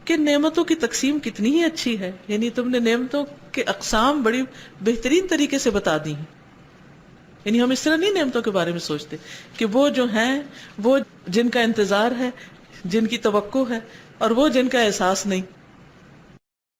کہ نعمتوں کی تقسیم کتنی ہی اچھی ہے، یعنی تم نے نعمتوں کے اقسام بڑی بہترین طریقے سے بتا دی ہیں. یعنی ہم اس طرح نہیں نعمتوں کے بارے میں سوچتے کہ وہ جو ہیں وہ جن کا انتظار ہے، جن کی توقع ہے، اور وہ جن کا احساس نہیں.